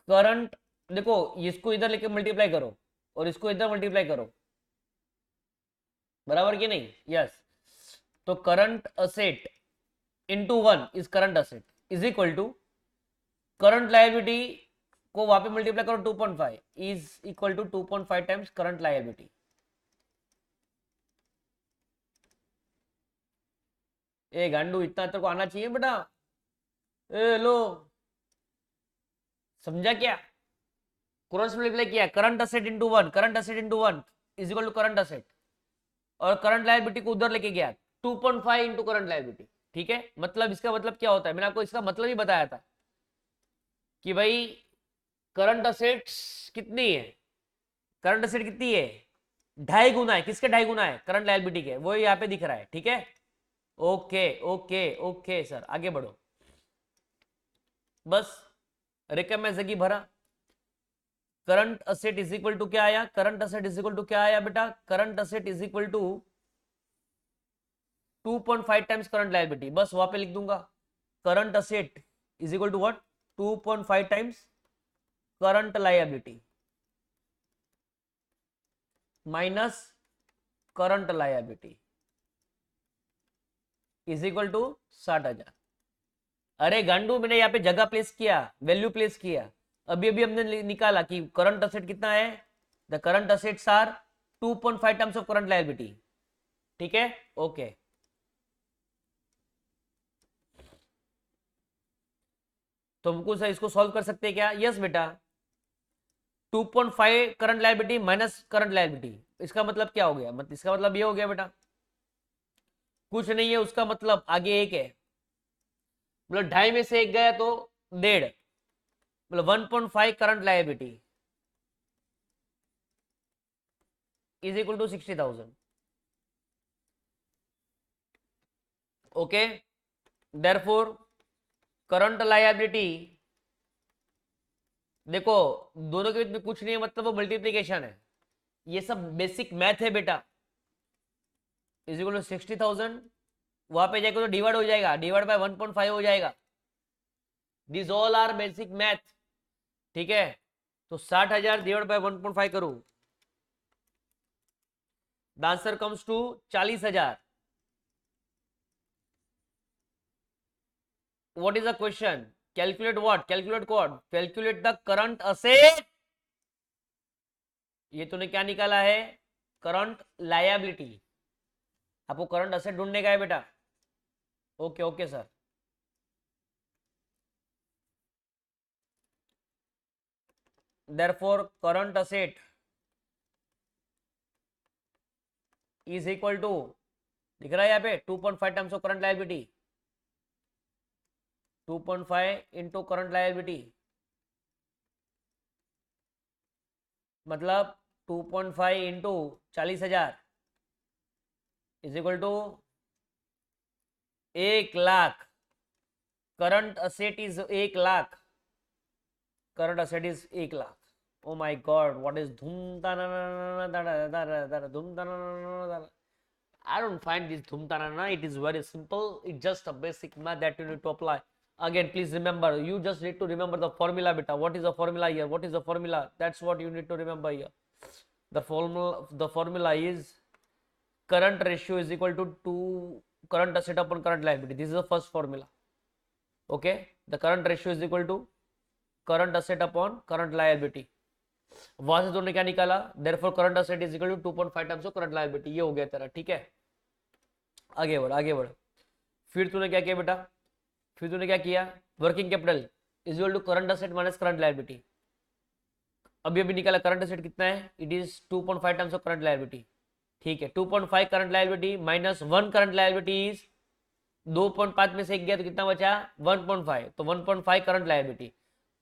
करंट, देखो इसको इधर लेके मल्टीप्लाई करो और इसको इधर मल्टीप्लाई करो, बराबर कि नहीं, यस। तो current asset into 1 is current asset is equal to current liability को वहां पे मल्टीप्लाई करो 2.5 is equal to 2.5 times current liability. ए गांडू इतना तेरे को आना चाहिए बेटा, ए लो, समझा क्या, क्रॉस मल्टीप्लाई किया, current asset into one, current asset into one is equal to current asset, और करंट लायबिलिटी को उधर लेके गया 2.5 इंटू करंट लायबिलिटी। ठीक है, मतलब इसका मतलब क्या होता है, मैंने आपको इसका मतलब ही बताया था कि भाई करंट असेट्स कितनी है, करंट असेट कितनी है, 2.5 गुना है, किसके 2.5 गुना है, करंट लायबिलिटी के, वो यहाँ पे दिख रहा है। ठीक है, ओके ओके ओके सर, आगे बढ़ो। बस रेकम में जगी भरा, current asset is equal to क्या आया, current asset is equal to क्या आया बेटा, current asset is equal to 2.5 times current liability. बस वहां पे लिख दूंगा current asset is equal to what, 2.5 times current liability minus current liability is equal to 60,000। अरे गांडू, मैंने यहाँ पे जगह प्लेस किया, वैल्यू प्लेस किया, अभी अभी हमने निकाला कि करंट असेट कितना है, the current assets are 2.5 times of current liability. ठीक है, ओके। तो हमको सर इसको सॉल्व कर सकते हैं क्या, यस बेटा, 2.5 current liability minus current liability, इसका मतलब क्या हो गया, मतलब इसका मतलब ये हो गया बेटा, कुछ नहीं है, उसका मतलब आगे एक है, मतलब 2.5 में से एक गया तो 1.5, मतलब 1.5 current liability is equal to 60,000। Okay, therefore current liability, देखो दोनों के बीच में कुछ नहीं है, मतलब वो मल्टीप्लीकेशन है, ये सब बेसिक मैथ है बेटा, इज इक्वल टू 60,000, वहां पे जाएगा तो डिवाइड हो जाएगा, डिवाइड बाय 1.5 हो जाएगा, this all are basic math. ठीक है, तो 60,000 डिवाइड बाय 1.5 करूं, the answer comes to 40,000। What is the question, calculate what, calculate what, calculate the current asset, ये तूने क्या निकाला है, करंट लायबिलिटी, आपको करंट असेट ढूंढने का है बेटा। Okay okay sir, therefore current asset is equal to, दिख रहा है यहाँ पे 2.5 times of current liability, 2.5 into current liability, मतलब 2.5 into 40,000 is equal to 1,00,000। Current asset is 1,00,000, current asset is 1,00,000। Oh my god, what is धूम धूम, I don't find this dhumtanana. It is very simple. It's just a basic math that you need to apply. Again, please remember. You just need to remember the formula, beta. What is the formula here? What is the formula? That's what you need to remember here. The formula is current ratio is equal to 2 current asset upon current liability. This is the first formula. Okay. The current ratio is equal to current asset upon current liability. वहां से तुमने क्या निकाला, therefore current asset is equal to 2.5 times of current liability। ये हो गया तेरा। ठीक है, आगे बढ़ आगे बढ़। फिर तूने क्या किया बेटा, फिर तूने क्या किया, working capital is equal to current asset minus current liability. अभी अभी निकाला करंट असेट कितना है, it is 2.5 times of current liability. ठीक है, 2.5 current liability minus 1 current liability is 2.5 में से एक गया तो कितना बचा, 1.5, तो 1.5 करंट लायबिलिटी,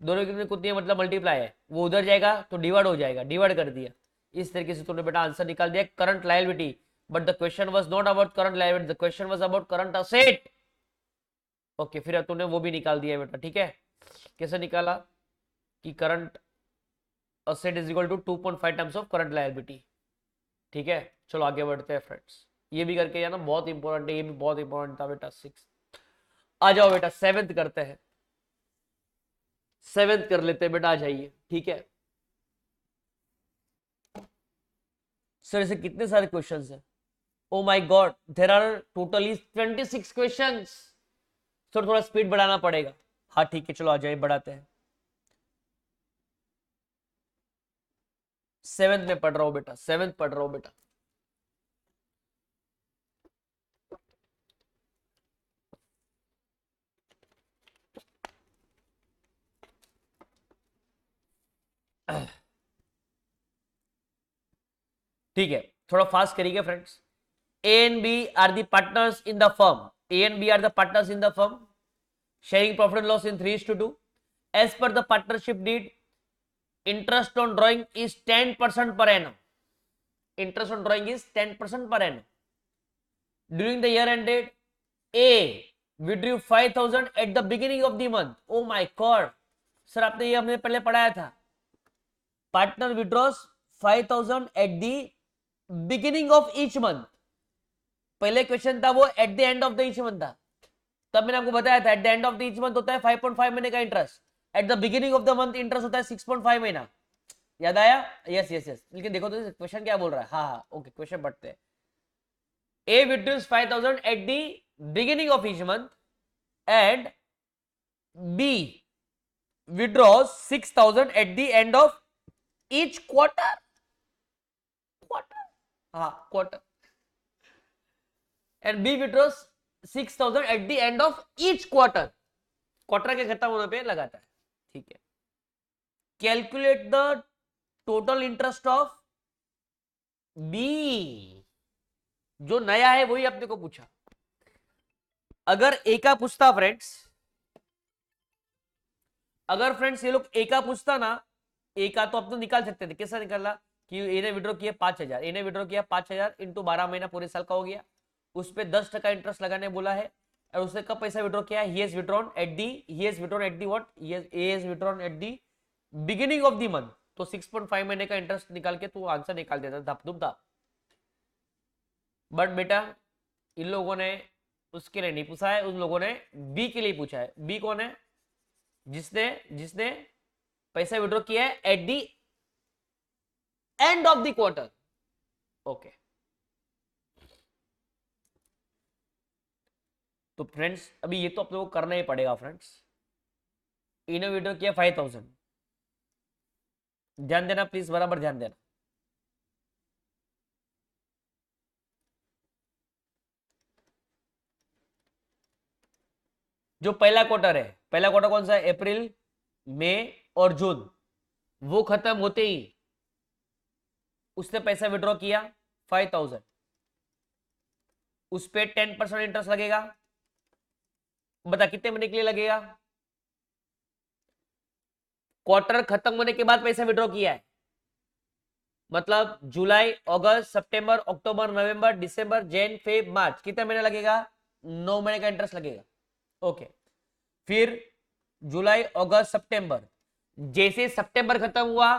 दोनों की कितनी है, मतलब मल्टीप्लाई है, वो उधर जाएगा तो डिवाइड हो जाएगा, डिवाइड कर दिया। इस तरीके से तूने बेटा आंसर निकाल दिया current liability. But the question was not about current liability, the question was about current asset. Okay, फिर तूने वो भी निकाल दिया बेटा। ठीक है, कैसे निकाला कि current asset is equal to 2.5 times of current liability. ठीक है, चलो आगे बढ़ते हैं फ्रेंड्स, ये भी करके जाना, बहुत इंपॉर्टेंट है, ये भी बहुत इंपॉर्टेंट था बेटा। 6 आ जाओ बेटा, 7th करते हैं, 7th कर लेते हैं बेटा, आ जाइए। ठीक है सर, ऐसे कितने सारे क्वेश्चंस हैं, oh my god, there are totally 26 questions, sir थोड़ा स्पीड बढ़ाना पड़ेगा। हाँ ठीक है, चलो आ जाइए, बढ़ाते हैं। 7th में पढ़ रहा हूँ बेटा, 7th पढ़ रहा हूँ बेटा। ठीक है, थोड़ा फास्ट करिएगा friends. A and B are the partners in the firm. A and B are the partners in the firm, sharing profit and loss in 3:2. As per the partnership deed, interest on drawing is 10% per annum. Interest on drawing is 10% per annum. During the year ended, A withdrew 5,000 at the beginning of the month. Oh my God, sir आपने ये हमने पहले पढ़ाया था. Partner withdraws 5,000 at the beginning of each month. पहले question था वो eight the end of the each month था. तब मैंने आपको बताया था eight the end of the each month होता है 5.5 महीने का interest. Eight the beginning of the month interest होता है 6.5 महीना. याद आया? Yes yes yes. लेकिन देखो तो क्वेश्चन क्या बोल रहा है. हाँ हाँ ओके, क्वेश्चन पढ़ते हैं. A withdraws 5,000 at the beginning of each month and B withdraws 6,000 at the end of each quarter. Quarter, हाँ quarter. And B withdraws 6,000 at the end of each quarter. Quarter के खत्म होने पे लगाता है. ठीक है. Calculate the total interest of B. जो नया है वही अपने को पूछा. अगर ए का पूछता फ्रेंड्स, अगर फ्रेंड्स ये लोग ए का पूछता ना, ए का तो अब तो निकाल सकते थे. कैसा निकाला कि ए ने विड्रॉ किया 5,000, ए ने विड्रॉ किया 5,000 इंटू 12 महीना पूरे साल का हो गया. उस पे 10% इंटरेस्ट लगाने बोला है. और उसने कब पैसा विड्रॉ किया? he has withdrawn at the what? A has withdrawn at the beginning of the month. तो 6.5 महीने का इंटरेस्ट निकाल के तू आंसर निकाल देता धप धुप धप. बट बेटा इन लोगों ने उसके लिए नहीं पूछा है, उन लोगों ने बी के लिए पूछा है. बी कौन है? जिसने पैसा विड्रॉ किया है eight the end of the quarter. Okay. तो फ्रेंड्स अभी ये तो आप लोगों को करना ही पड़ेगा फ्रेंड्स. इन्होंने विड्रॉ किया 5,000. ध्यान देना प्लीज, बराबर ध्यान देना. जो पहला क्वार्टर है, पहला क्वार्टर कौन सा है? अप्रैल, मई और जून. वो खत्म होते ही उसने पैसा विड्रॉ किया 5,000. उस पे 10% इंटरेस्ट लगेगा. बता कितने महीने के लिए लगेगा? क्वार्टर खत्म होने के बाद पैसा विड्रॉ किया है, मतलब जुलाई, अगस्त, सितंबर, अक्टूबर, नवंबर, दिसंबर, जैन, फेब, मार्च. कितना महीना लगेगा? 9 महीने का इंटरेस्ट लगेगा. ओके. फिर जुलाई, अगस्त, सितंबर. जैसे सितंबर खत्म हुआ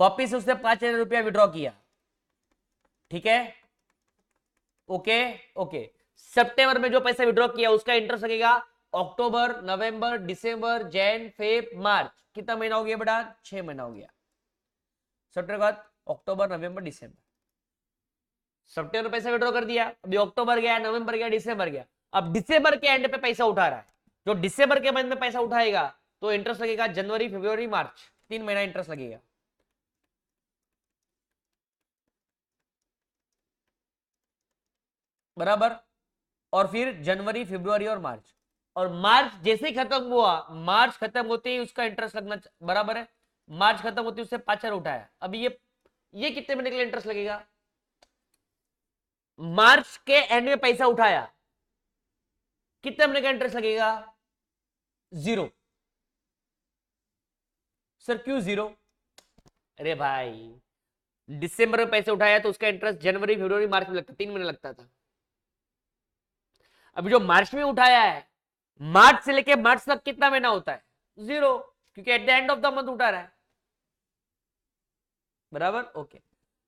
वापिस उसने 5,000 रुपया विड्रॉ किया. ठीक है. Okay okay. सितंबर में जो पैसा विड्रॉ किया उसका इंटरेस्ट लगेगा अक्टूबर, नवंबर, दिसंबर, जैन, फेब, मार्च. कितना महीना हो गया बेटा? 6 महीना हो गया. सितंबर बाद अक्टूबर, नवंबर, दिसंबर. सितंबर में पैसा विड्रॉ कर दिया. अभी अक्टूबर गया, नवंबर गया, दिसंबर गया. अब दिसंबर के एंड पे पैसा उठा रहा है. जो दिसंबर के महीने में पैसा उठाएगा तो इंटरेस्ट लगेगा जनवरी, फरवरी, मार्च. 3 महीना इंटरेस्ट लगेगा. बराबर. और फिर जनवरी, फरवरी और मार्च. और मार्च जैसे ही खत्म हुआ, मार्च खत्म होते ही उसका इंटरेस्ट लगना बराबर है. मार्च खत्म होते ही उससे 5,000 उठाया. अभी ये कितने महीने के लिए इंटरेस्ट लगेगा? मार्च के एंड में पैसा उठाया, कितने महीने का इंटरेस्ट लगेगा? 0. सर क्यों 0? अरे भाई दिसंबर में पैसे उठाया तो उसका इंटरेस्ट जनवरी, फरवरी, मार्च में लगता, 3 महीने लगता था. अभी जो मार्च में उठाया है, मार्च से लेके मार्च तक कितना महीना होता है? 0, क्योंकि eight the end of the month उठा रहा है. बराबर. ओके.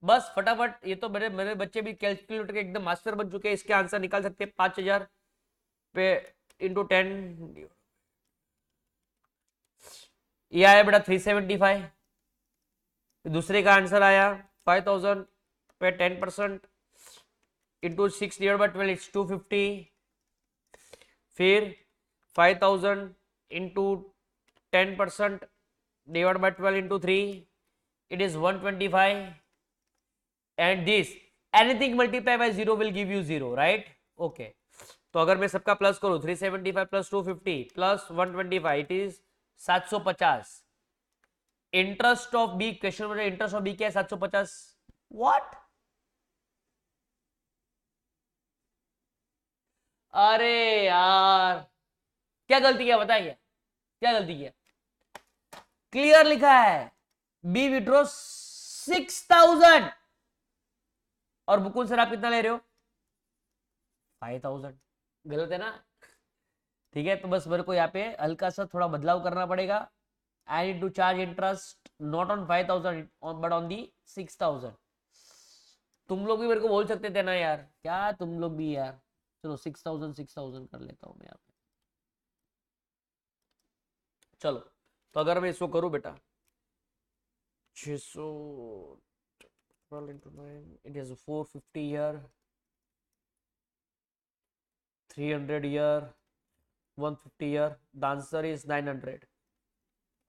बस फटाफट. ये तो मेरे बच्चे भी कैलकुलेटर के एकदम मास्टर बन चुके हैं. इसके आंसर निकाल सकते हैं. 5,000 पे इंटू 10. ये आया बेटा 375. दूसरे का आंसर आया 5,000 पे 10% इंटू 6 डिवाइड बाय 12 इट्स 250. फिर 5,000 into 10% divide by 12 into 3 it is 125. and this anything multiply by 0 will give you 0, right? okay. तो अगर मैं सबका प्लस करूं 375 plus 250 plus 125 it is 750. Interest of B, question में इंटरेस्ट ऑफ बी क्या है? 750. What? अरे यार, क्या गलती किया बताइए, क्या गलती किया? क्लियर लिखा है बी विड्रॉ 6000 और बुकुल सर आप कितना ले रहे हो? 5000। गलत है ना? ठीक है, तो बस मेरे को यहाँ पे हल्का सा थोड़ा बदलाव करना पड़ेगा। I need to charge interest not on 5000 but on the 6000। तुम लोग भी मेरे को बोल सकते थे ना यार, क्या तुम लोग भी यार। चलो 6000 कर लेता हूँ मैं यहाँ पे। चलो, तो अगर मैं इसको करूँ बेटा 600 into 9, it is 450 here, 300 here, 150 here. The answer is 900.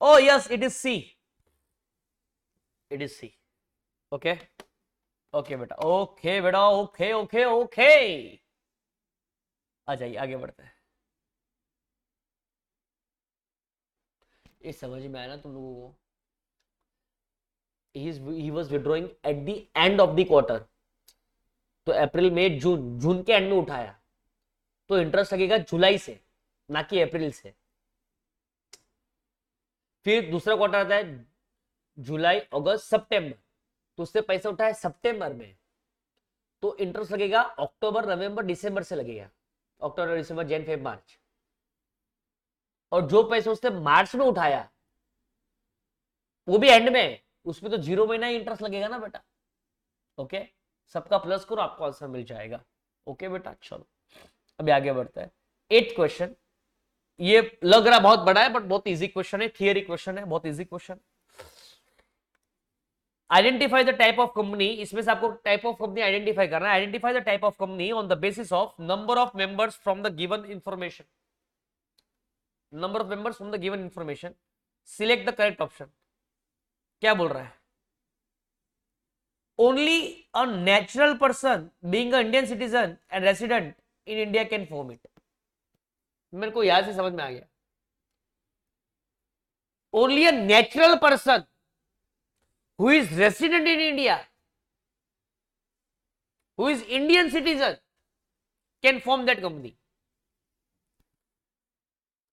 Oh yes, it is C. It is C. Okay. Okay बेटा, ओके बेटा, ओके ओके ओके। आ जाइए, आगे बढ़ते हैं। ये समझ में आया ना तुम लोगों को? he was withdrawing at the end of the quarter, तो अप्रैल मई जून, जून के एंड में उठाया, तो इंटरेस्ट लगेगा जुलाई से, ना कि अप्रैल से। फिर दूसरा क्वार्टर आता है जुलाई अगस्त सितंबर, तो उससे पैसा उठाया सितंबर में, तो इंटरेस्ट लगेगा अक्टूबर नवंबर दिसंबर से लगेगा, अक्टूबर दिसंबर जैन फेब मार्च। और जो पैसा उसने मार्च में उठाया वो भी एंड में, उसमें तो 0 महीना ही इंटरेस्ट लगेगा ना बेटा। ओके, सबका प्लस करो, आपको आंसर मिल जाएगा। ओके बेटा, चलो अभी आगे बढ़ता है। 8th क्वेश्चन, ये लग रहा बहुत बड़ा है बट बहुत इजी क्वेश्चन है, थियरी क्वेश्चन है, बहुत easy question. Identify the type of company, इसमें से आपको टाइप ऑफ कंपनी आइडेंटिफाई करना है। Identify the type of company on the basis of number of members from the given information. Number of members from the given information, select the correct option. क्या बोल रहा है? Only a natural person being a Indian citizen and resident in India can form it. मेरे को यहां से समझ में आ गया, only a natural person who is resident in India, who is Indian citizen, can form that company.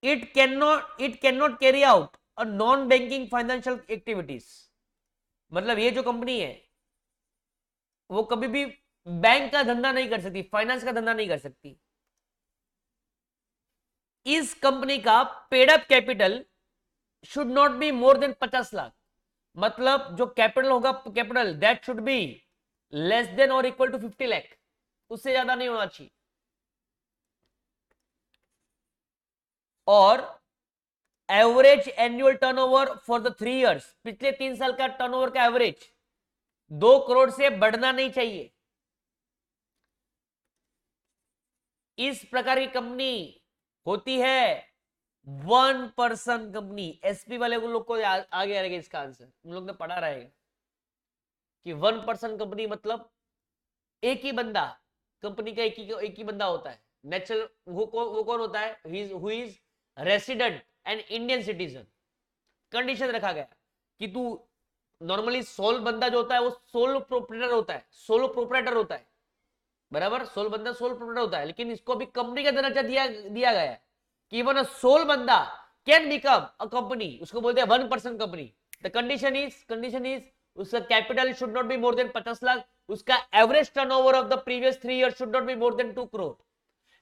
It cannot carry out a non-banking financial activities. मतलब ये जो कंपनी है वो कभी भी बैंक का धंधा नहीं कर सकती, फाइनेंस का धंधा नहीं कर सकती। इस कंपनी का paid up capital should not be more than 50 lakh. मतलब जो कैपिटल होगा, capital that should be less than और इक्वल टू 50 लाख, उससे ज्यादा नहीं होना चाहिए। और average annual turnover for the 3 years, पिछले 3 साल का टर्नओवर का एवरेज 2 करोड़ से बढ़ना नहीं चाहिए। इस प्रकार की कंपनी होती है 1 पर्सन कंपनी। एसपी वाले को लोग को आगे रहेगा इसका आंसर, उन लोग ने पढ़ा रहेगा कि 1 पर्सन कंपनी मतलब एक ही बंदा, कंपनी का एक ही बंदा होता है। नेचुरल वो कौन होता है? Who is resident and Indian citizen. Condition रखा गया कि तू नॉर्मली सोल बंदा जो होता है वो सोल प्रोप्राइटर होता है, सोलो प्रोप्राइटर होता है, बराबर। सोल बंदा सोल प्रोप्राइटर होता है, लेकिन इसको भी कंपनी का दर्जा दिया गया है कि इवन अ सोल बंदा कैन बिकम अ कंपनी, उसको बोलते हैं 1 person company. The condition is उसका capital should not be more than 50 lakh, उसका average turnover of the previous 3 years should not be more than 2 crore,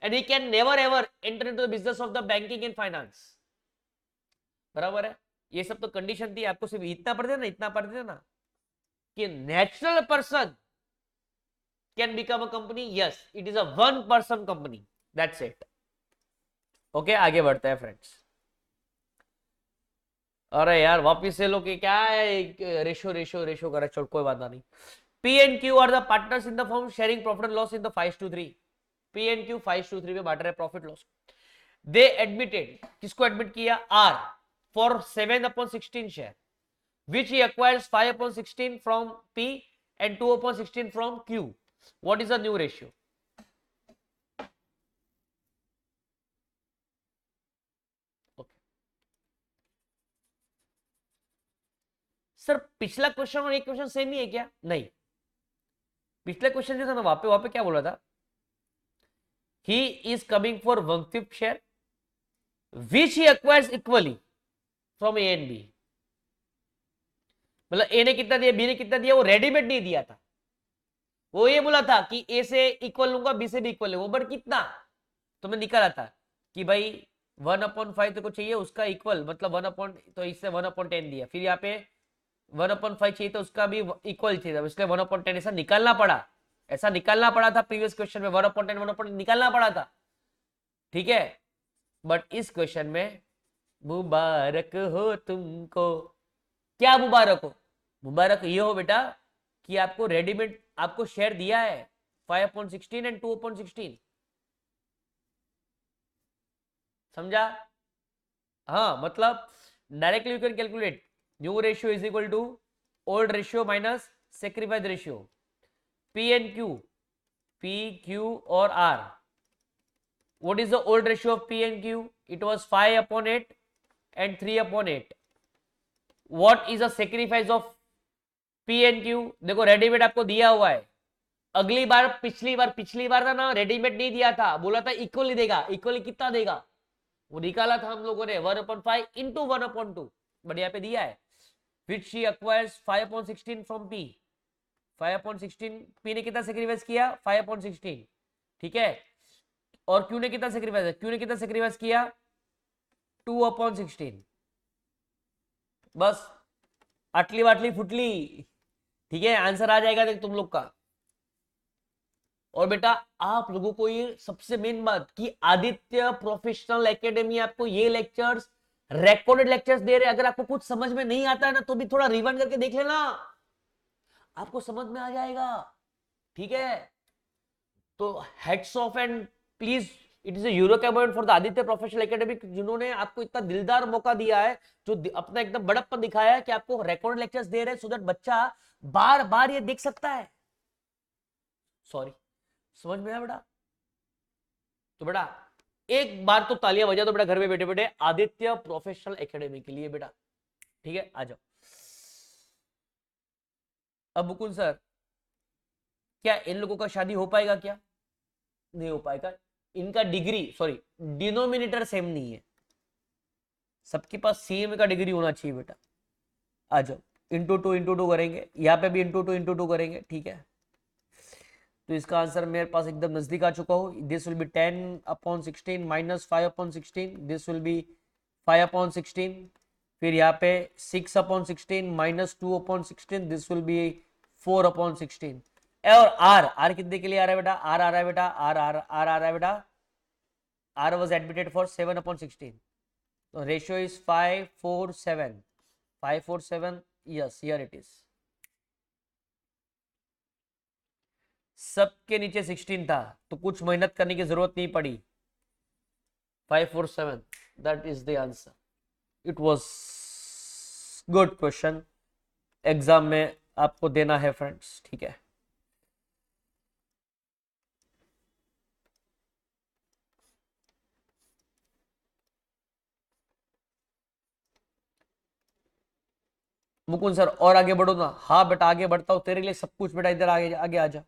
and he can never ever enter into the business of the banking and finance. बराबर है? ये सब तो condition थी, आपको सिर्फ इतना पढ़ देना ना कि natural person can become a company. Yes, it is a 1 person company, that's it. Okay, आगे बढ़ते हैं फ्रेंड्स। अरे यार वापिस से लोग क्या है, रेशो कर, छोड़ कोई बात नहीं। P and Q are the partners in the firm sharing profit and loss in the 5:3। P and Q 5:3 में बांट रहे प्रॉफिट लॉस। दे एडमिटेड, किसको एडमिट किया? R for 7/16 share which he acquires 5/16 from P and 2/16 from Q. What is the new ratio? Okay. Sir पिछला question और एक question same ही है क्या? नहीं, पिछला क्वेश्चन जो था ना वहां पे क्या बोला था he is coming for 1/5 share which he acquires equally from A and B. मतलब ए ने कितना दिया, बी ने कितना दिया, वो रेडीमेड नहीं दिया था, वो ये बोला था कि ए से इक्वल लूंगा, बी से भी इक्वल लूंगा, बट कितना तो मैं निकाला था कि भाई 1/5 को चाहिए उसका इक्वल, मतलब 1 तो इससे 1/10 दिया, फिर यहाँ पे 1/5 चाहिए तो उसका भी इक्वल चाहिए, इसलिए 1/10 ऐसा निकालना पड़ा, ऐसा निकालना पड़ा था प्रीवियस क्वेश्चन में, 1/10 निकालना पड़ा था, ठीक है। बट इस क्वेश्चन में मुबारक हो तुमको, क्या मुबारक हो, मुबारक ये हो बेटा कि आपको रेडीमेड आपको शेयर दिया है 5/16 एंड 2/16, समझा। हाँ मतलब directly you can calculate new ratio is equal to old ratio minus sacrifice ratio, P and Q, P Q और R. What is the old ratio of P and Q? It was 5/8 and 3/8. What is the sacrifice of P and Q? देखो readymade आपको दिया हुआ है, अगली बार पिछली बार था ना, रेडीमेड नहीं दिया था, बोला था इक्वली देगा, इक्वली कितना देगा वो निकाला था हम लोगों ने 1/5 into 1/2, बट यहाँ पे दिया है which she acquires 5/16 from P, 5/16 P ने कितना सेक्रीफाइस किया 5/16, ठीक है, और क्यू ने कितना सेक्रीफाइस है, क्यू ने कितना सेक्रीफाइस किया 2/16, बस अटली वाटली फुटली, ठीक है, आंसर आ जाएगा देख तुम लोग का। और बेटा आप लोगों को ये सबसे मेन बात कि आदित्य प्रोफेशनल एकेडमी आपको ये लेक्चर्स रिकॉर्डेड लेक्चर्स दे रहे हैं, अगर आपको कुछ समझ में नहीं आता है ना तो भी थोड़ा रिवाइंड करके देख लेना, आपको समझ में आ जाएगा, ठीक है। तो hats off and please it is यूरो कैबर्न for the Aditya professional academy, जिन्होंने आपको इतना दिलदार मौका दिया है, जो अपना एकदम बड़प्पन दिखाया है कि आपको रिकॉर्ड लेक्चर्स दे रहे हैं सो दैट बच्चा बार बार ये देख सकता है। सॉरी, समझ में आया बेटा? तो बेटा एक बार तो तालियां बजा दो बेटा घर में बैठे बैठे आदित्य प्रोफेशनल एकेडमी के लिए बेटा, ठीक है। आ जाओ। अब मुकुंद सर क्या इन लोगों का शादी हो पाएगा? क्या नहीं हो पाएगा, इनका डिग्री सॉरी डिनोमिनेटर सेम नहीं है, सबके पास सेम का डिग्री होना चाहिए बेटा। आ जाओ, इंटू टू करेंगे, यहाँ पे भी इंटू टू करेंगे, ठीक है। तो इसका आंसर मेरे पास एकदम नजदीक आ चुका हो, this will B 10/16 minus 5/16, this will B 5/16, फिर यहाँ पे 6/16 माइनस 2/16, दिस विल बी 4/16, और आर कितने के लिए आ रहा है बेटा? आर आ रहा है बेटा, आर आ रहा है बेटा, आर वॉज एडमिटेड फॉर 7/16, तो ratio is 5/4/7, 5/4/7, yes here it is. सबके नीचे 16 था तो कुछ मेहनत करने की जरूरत नहीं पड़ी, 5/4/7 that is the answer. It was good question, exam में आपको देना है फ्रेंड्स, ठीक है। मुकुंद सर और आगे बढ़ो ना। हाँ बेटा आगे बढ़ता हूं, तेरे लिए सब कुछ बेटा, इधर आगे आगे आ जा।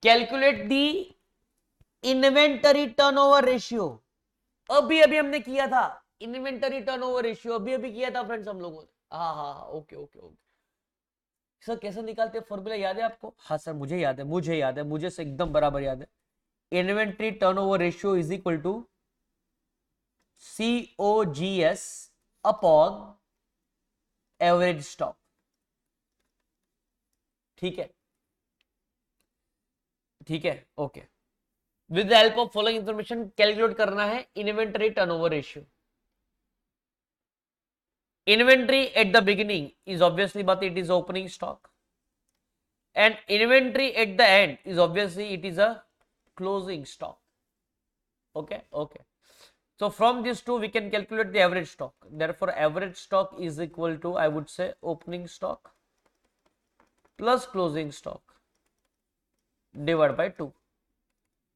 Calculate the inventory turnover ratio, अभी अभी हमने किया था इन्वेंटरी टर्नओवर रेशियो, अभी अभी किया था फ्रेंड्स हम लोगों ने। हाँ हाँ हाँ, ओके ओके ओके। सर कैसे निकालते हैं फॉर्मूला, याद है आपको? हाँ सर मुझे याद है, मुझे से एकदम बराबर याद है। Inventory turnover ratio is equal to COGS upon average stock, ठीक है, ठीक है, okay. With the help of following information calculate करना है inventory turnover ratio. Inventory at the beginning is obviously but it is opening stock, and inventory at the end is obviously it is a closing stock. Okay, okay. So from these two we can calculate the average stock. Therefore average stock is equal to, I would say, opening stock plus closing stock divided by 2.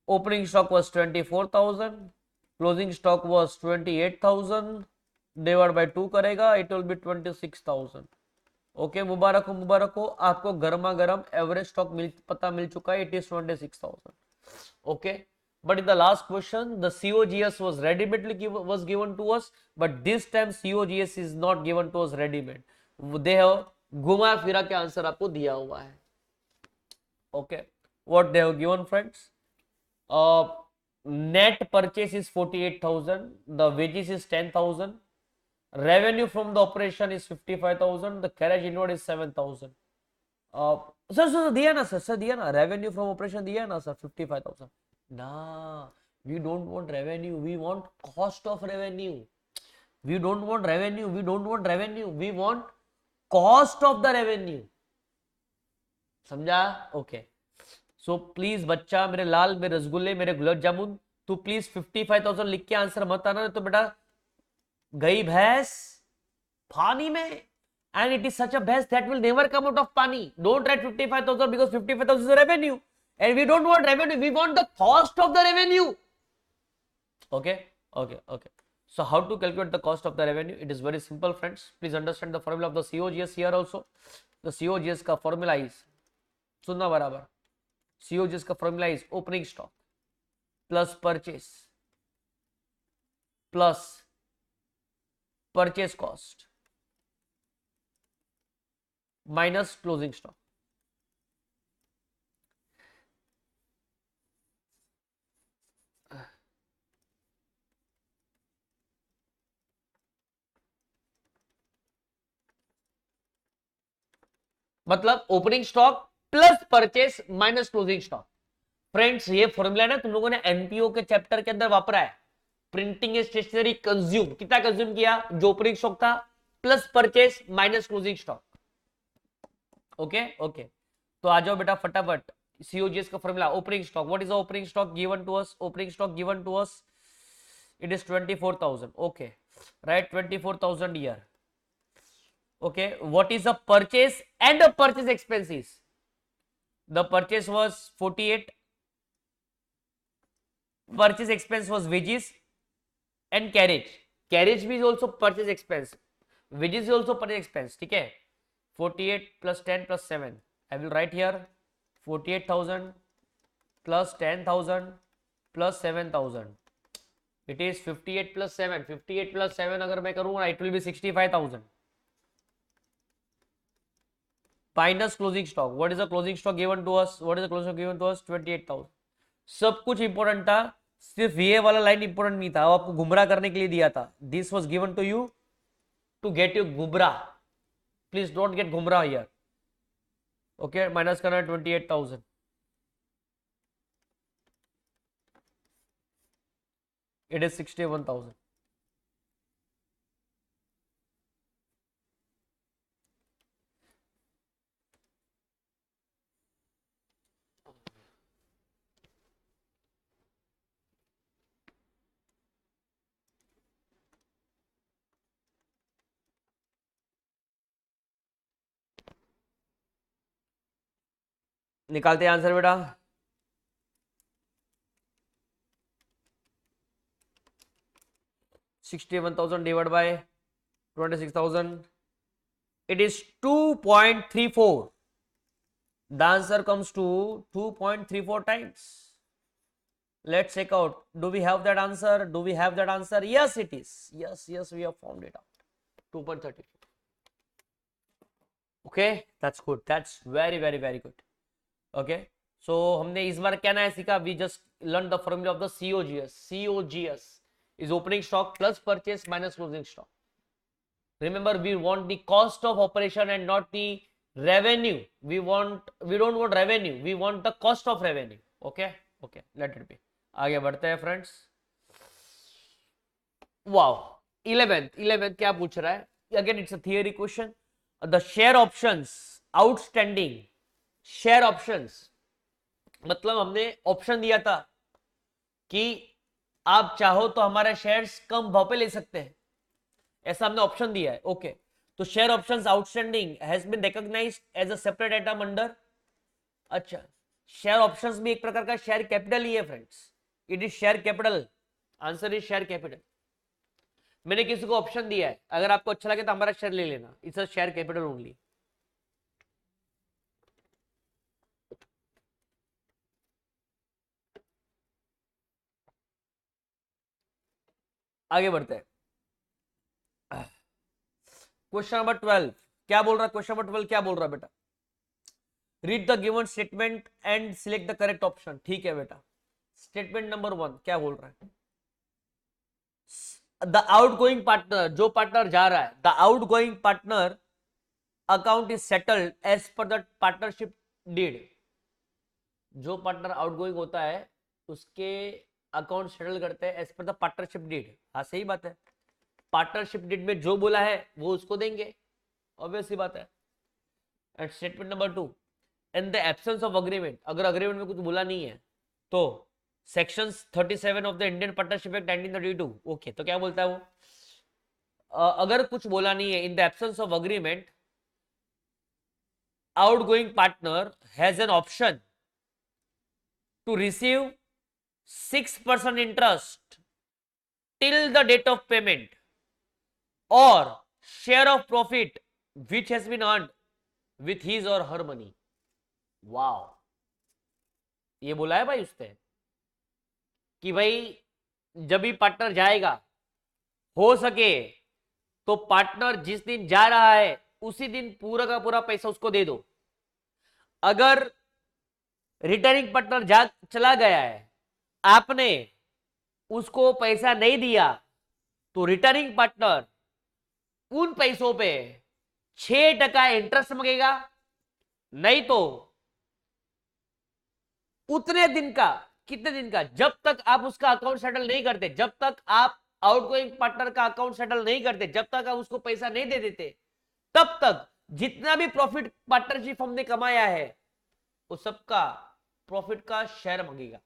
Opening stock was 24,000, closing stock was 28,000, divided by 2 करेगा, it will be 26,000. Okay, मुबारक हो मुबारक हो, आपको गर्मा गर्म average stock पता मिल चुका है, it is 26,000. Okay, but in the last question the COGS was ready-made was given to us, but this time COGS is not given to us ready-made. they have घुमा फिरा के आंसर आपको दिया हुआ है. Okay, what they have given friends, net purchase is 48,000, the wages is 10,000, revenue from the operation is 55,000, the carriage inward is 7,000. Sir दिया ना, sir दिया ना, रेवेन्यू फ्रॉम ऑपरेशन दिया ना सर 55,000. ना, we don't want revenue, we want cost of revenue. We don't want revenue, we don't want revenue, we want cost of the revenue. समझा? Okay, so please बच्चा, मेरे लाल, मेरे रसगुल्ले, मेरे गुलाब जामुन, तू प्लीज 55,000 लिख के आंसर मत आना, तो बेटा गई भैंस पानी में. And it is such a best that will never come out of pani. Don't write 55,000 because 55,000 is a revenue, and we don't want revenue, we want the cost of the revenue. Okay. So how to calculate the cost of the revenue? It is very simple friends. Please understand the formula of the COGS here also. The COGS का formula is, सुनना बराबर, COGS का formula is opening stock plus purchase plus purchase cost minus closing stock. मतलब opening stock plus purchase minus closing stock. Friends, ये formula ना तुम लोगों ने एनपीओ के चैप्टर के अंदर वापरा है. प्रिंटिंग स्टेशनरी कंज्यूम कितना कंज्यूम किया, जो ओपनिंग स्टॉक था plus purchase minus closing stock. Okay, तो आ जाओ बेटा फटाफट. COGS का formula, opening stock, what is the opening stock given to us? Opening stock given to us, it is 24,000. okay, right, 24,000 here. okay, what is the purchase and the purchase expenses? The purchase was 48, purchase expense was wages and carriage is also purchase expense, wages is also purchase expense. ठीक है, 48 plus 10 plus 7, I will write here 48,000 plus 10,000 plus 7,000. It is 58 plus 7. 58 plus 7 अगर मैं करूंगा, it will be 65,000. Minus closing stock. What is the closing stock given to us? 28,000. सब कुछ important था, सिर्फ ये वाला लाइन इंपॉर्टेंट नहीं था, वो आपको गुमराह करने के लिए दिया था. This was given to you to get you गुमराह. प्लीज डोंट गेट गुमराह हियर. ओके, माइनस करना 28,000. It is 61,000. निकालते हैं आंसर बेटा. 61,000 divided by 26,000, it is 2.34. The answer comes to 2.34 times. Let's check out. Do we have that answer? Yes, it is. Yes, we have found it out. 2.34. Okay, that's good. That's very good. Okay, so हमने इस बार क्या नया सीखा? We just learned the formula of the COGS. COGS is opening stock plus purchase minus closing stock. Remember, we want the cost of operation and not the revenue. We don't want revenue, we want the cost of revenue. Okay, let it be. आगे बढ़ते हैं friends. Wow, 11th क्या पूछ रहा है? Again it's a theory question. The share options outstanding. Share options मतलब हमने option दिया था कि आप चाहो तो हमारे शेयर्स कम भाव पे ले सकते हैं, ऐसा हमने ऑप्शन दिया है. ओके, तो share options outstanding has been recognised as a separate item under. अच्छा, शेयर ऑप्शंस भी एक प्रकार का शेयर कैपिटल ही है friends. It is share capital. Answer is share capital. मैंने किसी को ऑप्शन दिया है, अगर आपको अच्छा लगे तो हमारा शेयर ले लेना. It's a share capital only. आगे बढ़ते हैं। क्वेश्चन नंबर 12 क्या बोल रहा है? क्वेश्चन नंबर 12 क्या बोल रहा है बेटा? Read the given statement and select the correct option. ठीक है बेटा, स्टेटमेंट नंबर 1 क्या बोल रहा है? द आउटगोइंग पार्टनर, जो पार्टनर जा रहा है, the outgoing partner account is settled as per the partnership deed. जो पार्टनर आउटगोइंग होता है उसके अकाउंट सेटल करते हैं as per the partnership deed. हाँ सही बात है, पार्टनरशिप डीड में जो बोला है वो उसको देंगे, ऑब्वियस सी बात है। And statement number 2, in the absence of agreement, अगर अग्रीमेंट में कुछ बोला नहीं है तो sections 37 of the Indian partnership act 1932। Okay, तो क्या बोलता है वो? अगर कुछ बोला नहीं है, in the absence of agreement outgoing partner has an option to receive 6% interest till the date of payment or share of profit which has been earned with his or her money। wow, ये बोला है भाई उसने कि भाई जब भी partner जाएगा, हो सके तो पार्टनर जिस दिन जा रहा है उसी दिन पूरा का पूरा पैसा उसको दे दो। अगर रिटर्निंग पार्टनर जा चला गया है, आपने उसको पैसा नहीं दिया, तो रिटर्निंग पार्टनर उन पैसों पे 6% इंटरेस्ट मांगेगा, नहीं तो उतने दिन का, कितने दिन का, जब तक आप उसका अकाउंट सेटल नहीं करते, जब तक आप आउटगोइंग पार्टनर का अकाउंट सेटल नहीं करते, जब तक आप उसको पैसा नहीं दे देते, तब तक जितना भी प्रॉफिट पार्टनरशिप हमने कमाया है वो सबका प्रॉफिट का शेयर मांगेगा।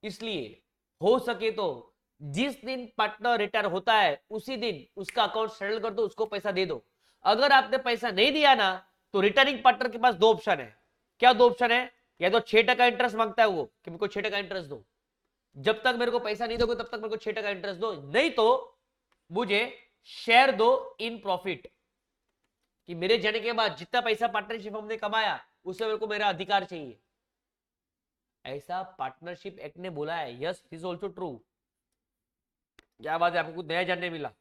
इसलिए हो सके तो जिस दिन पार्टनर रिटायर होता है उसी दिन उसका अकाउंट सेटल कर दो, उसको पैसा दे दो। अगर आपने पैसा नहीं दिया ना, तो रिटर्निंग पार्टनर के पास 2 ऑप्शन है। क्या 2 ऑप्शन है? या तो 6% इंटरेस्ट मांगता है वो कि मेरे को 6% इंटरेस्ट दो, जब तक मेरे को पैसा नहीं दोगे तब तक मेरे को 6% इंटरेस्ट दो, नहीं तो मुझे शेयर दो इन प्रॉफिट, कि मेरे जाने के बाद जितना पैसा पार्टनरशिप हमने कमाया उससे मेरे को मेरा अधिकार चाहिए। ऐसा पार्टनरशिप एक्ट ने बोला है। Yes, is also true. क्या बात है, आपको कुछ नया जानने मिला?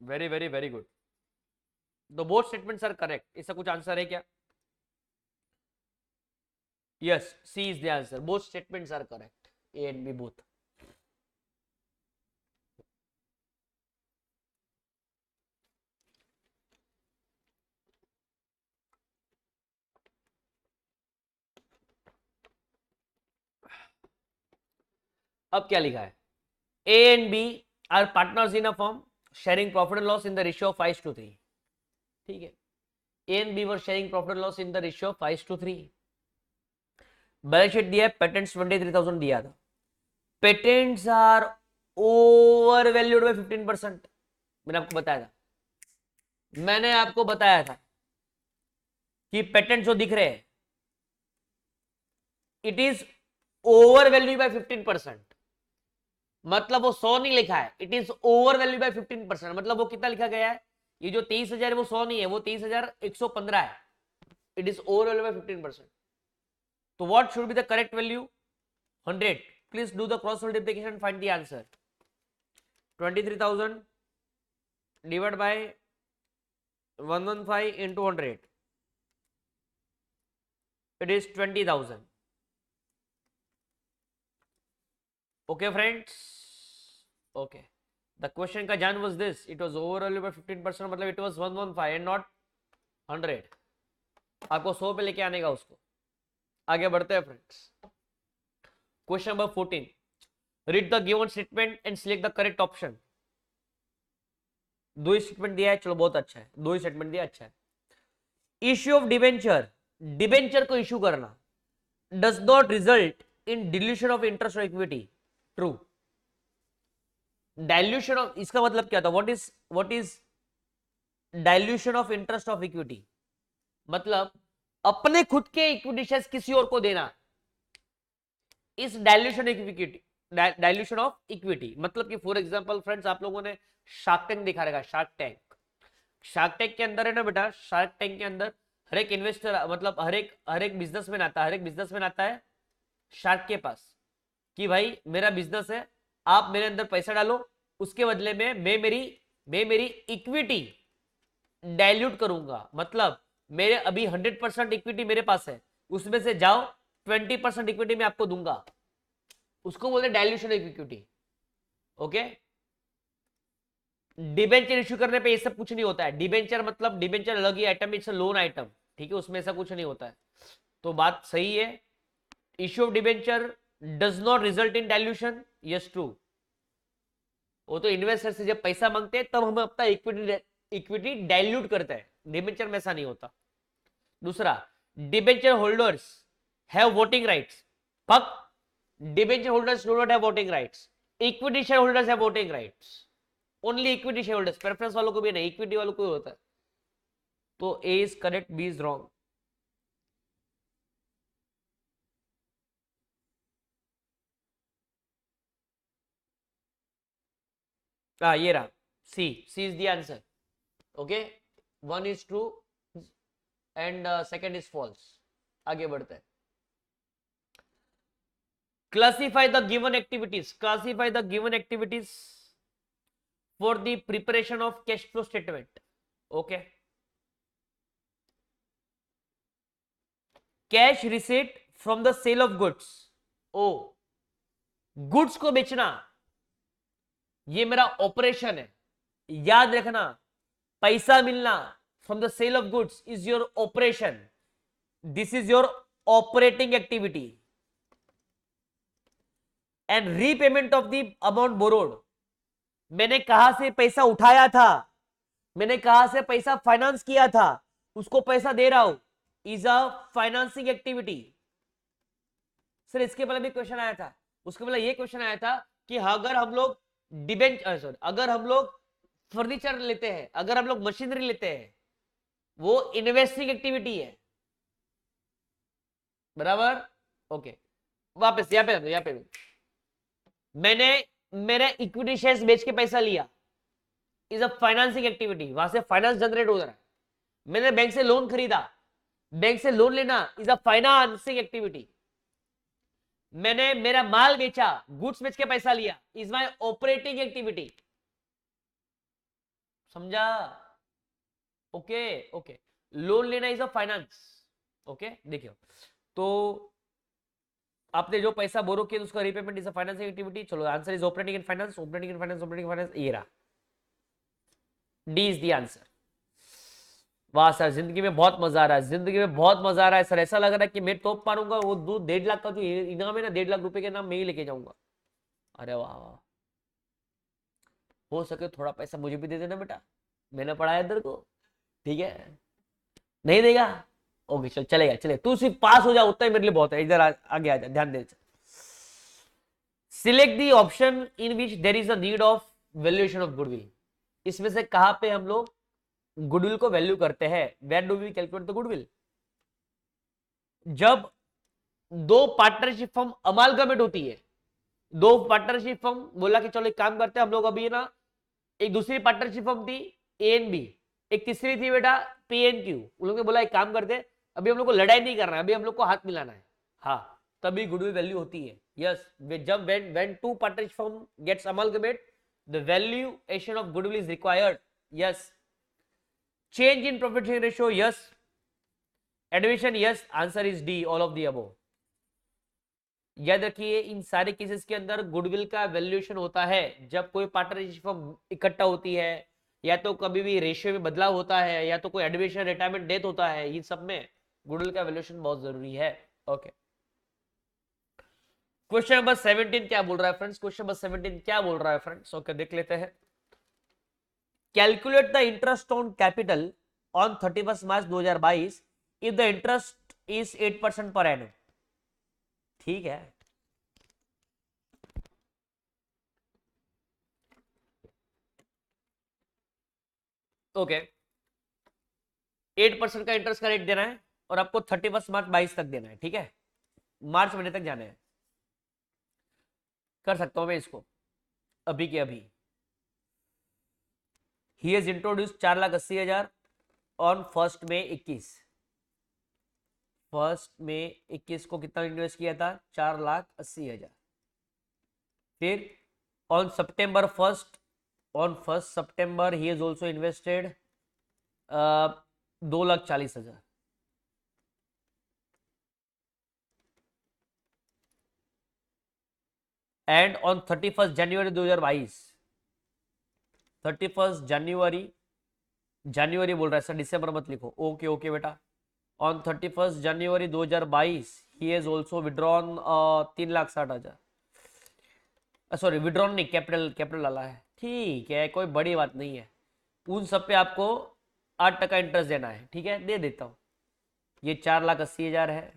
Very very very good. The both statements are correct. इसका कुछ आंसर है क्या? Yes, C is the answer. Both statements are correct, A and B both. अब क्या लिखा है? A and B are partners in a firm sharing profit and loss in the ratio of 5:3। ठीक है, A and B were sharing profit and loss in the ratio of 5:3। Balance sheet दिया है, patents 23,000 दिया था। Patents are over valued by 15%। मैंने आपको बताया था, मैंने आपको बताया था कि पेटेंट जो दिख रहे हैं it is over value by 15%। मतलब वो 100 नहीं लिखा है, it is over value by 15%। मतलब वो कितना लिखा गया है? ये जो 23,000 है वो 100 नहीं है, वो 23,115 है। It is over value by 15%। तो what should be the correct value? 100। Please do the cross multiplication, find the answer. 23,000 divide by 115 into 100, it is 20,000. Okay friends, okay, the question का जान was this, it was overall by 15%, मतलब it was 115 and not 100। आपको 100 पे लेके आने का उसको। आगे बढ़ते हैं friends. Question number 14, read the given statement and select the correct option. 2 he statement दिया है, चलो बहुत अच्छा है, 2 ही स्टेटमेंट दिया, अच्छा है। इश्यू ऑफ डिबेंचर, डिबेंचर को इश्यू करना does not result in dilution of interest और इक्विटी। ट्रू। डाइल्यूशन ऑफ, इसका मतलब क्या था? What is dilution of interest of equity? मतलब अपने खुद के इक्विटी शेयर्स किसी और को देना, इस dilution equity, dilution of equity. मतलब कि फॉर एग्जांपल फ्रेंड्स, आप लोगों ने शार्क टैंक देखा रहेगा। शार्क टैंक, शार्क टैंक के अंदर है ना बेटा, शार्क टैंक के अंदर हर एक इन्वेस्टर, मतलब हर एक बिजनेसमैन आता है, हर एक बिजनेसमैन आता है शार्क के पास कि भाई मेरा बिजनेस है, आप मेरे अंदर पैसा डालो, उसके बदले में मैं मेरी इक्विटी डाइल्यूट करूंगा। मतलब मेरे अभी 100% इक्विटी मेरे पास है, उसमें से जाओ 20% इक्विटी मैं आपको दूंगा, उसको बोलते हैं dilution of equity. Okay, debenture issue करने पे ये सब कुछ नहीं होता है। डिबेंचर मतलब डिबेंचर अलग ही आइटम, इट्स लोन आइटम, ठीक है, उसमें ऐसा कुछ नहीं होता है। तो बात सही है, issue of debenture does not result in dilution, yes true. वो तो इन्वेस्टर से जब पैसा मांगते हैं तब हम अपना इक्विटी डाइल्यूट करते हैं, डिबेंचर में ऐसा नहीं होता। दूसरा, debenture holders have voting rights. Fuck, debenture holders do not have voting rights, equity share holders have voting rights. Only equity share holders, preference वालों को भी नहीं, इक्विटी वालों को ही होता है। तो A is correct, B is wrong. ये रहा, C is the answer. Okay, 1 is true and second is false. आगे बढ़ते हैं। Classify the given activities, classify the given activities for the preparation of cash flow statement. Okay, cash receipt from the sale of goods. ओ, goods को बेचना ये मेरा operation है, याद रखना। पैसा मिलना from the sale of goods is your operation, this is your operating activity. And repayment of the amount borrowed, मैंने कहां से पैसा उठाया था, मैंने कहां से पैसा फाइनेंस किया था, उसको पैसा दे रहा हूं, is a financing activity. Sir इसके पहले भी क्वेश्चन आया था, उसके पहले ये क्वेश्चन आया था कि अगर हम लोग अगर हम लोग फर्नीचर लेते हैं, अगर हम लोग मशीनरी लेते हैं, वो इन्वेस्टिंग एक्टिविटी है, बराबर। ओके, वापस यहाँ पे मैंने मेरे इक्विटी शेयर्स बेच के पैसा लिया, इज अ फाइनेंसिंग एक्टिविटी, वहां से फाइनेंस जनरेट हो रहा है। मैंने बैंक से लोन खरीदा, बैंक से लोन लेना इज अ फाइनेंसिंग एक्टिविटी। मैंने मेरा माल बेचा, गुड्स बेच के पैसा लिया, इज माय ऑपरेटिंग एक्टिविटी। समझा? ओके ओके, लोन लेना इज अ फाइनेंस। ओके, देखियो, तो आपने जो पैसा बोरो किया उसका repayment is a financing activity. चलो answer is operating in finance, operating in finance, operating finance, ये रहा, डी इज द आंसर। वाह सर, जिंदगी में बहुत मजा आ रहा है, जिंदगी में बहुत मजा आ रहा है सर। ऐसा लग रहा है कि मैं टॉप मारूंगा, वो 1.5 लाख का जो इनाम है ना, 1.5 लाख रुपए के नाम मैं ही लेके जाऊंगा। अरे वाह वाह, हो सके थोड़ा पैसा मुझे भी दे देना बेटा, मैंने पढ़ाया इधर को, ठीक है? नहीं देगा? ओके चल, चलेगा, चले, तू सिर्फ पास हो जा उतना ही मेरे लिए बहुत है। इधर आगे आ जा, ध्यान दे। Select the option in which there is a need of valuation of goodwill. इसमें से कहां पे हम लोग गुडविल को वैल्यू करते हैं? Where do we calculate the goodwill? जब दो पार्टनरशिप फर्म अमालगमेट होती है, दो पार्टनरशिप फर्म बोला कि चलो एक काम करते हैं हम लोग, अभी ना एक दूसरी पार्टनरशिप फर्म थी ए एन बी, एक तीसरी थी बेटा पी एन क्यू, उन लोगों ने बोला एक काम करते हैं, अभी हम लोग को लड़ाई नहीं करना है, अभी हम लोग को हाथ मिलाना है। हाँ, तभी गुडविल वैल्यू होती है। यस, जब when two partnership firm gets amalgamate, the valuation of goodwill is required. Yes, change in profit sharing ratio, yes, admission, yes, answer is D, all of the above. याद रखिए, इन सारे cases के अंदर goodwill का valuation होता है जब कोई पार्टनरशिप फर्म इकट्ठा होती है, या तो कभी भी रेशियो में बदलाव होता है, या तो कोई एडमिशन, रिटायरमेंट, डेथ होता है, इन सब में गुडविल का वैल्यूएशन बहुत जरूरी है। ओके, क्वेश्चन नंबर 17 क्या बोल रहा है फ्रेंड्स? क्वेश्चन नंबर 17 क्या बोल रहा है फ्रेंड्स? ओके, देख लेते हैं। Calculate the interest on capital on 31 March 2022 if the interest is 8% per annum. ठीक है, ओके, 8% का इंटरेस्ट का रेट देना है और आपको 31 मार्च 22 तक देना है। ठीक है, मार्च महीने तक जाना है। कर सकता हूं मैं इसको अभी के अभी। ही हैज इंट्रोड्यूस 4,80,000 ऑन 1 मई 21। 1 मई 21 को कितना इन्वेस्ट किया था? 4,80,000। फिर on September 1st, on 1st September he has also invested 2,40,000. And on 31 जनवरी 2022, 31 जनवरी, जनवरी बोल रहा है सर, दिसंबर मत लिखो, ओके ओके बेटा, on 31 January 2022 he has also withdrawn 3,60,000, sorry withdrawn नहीं, कैपिटल कैपिटल डाला है, ठीक है, कोई बड़ी बात नहीं है। उन सब पे आपको 8% इंटरेस्ट देना है, ठीक है, दे देता हूँ। ये 4,80,000 है,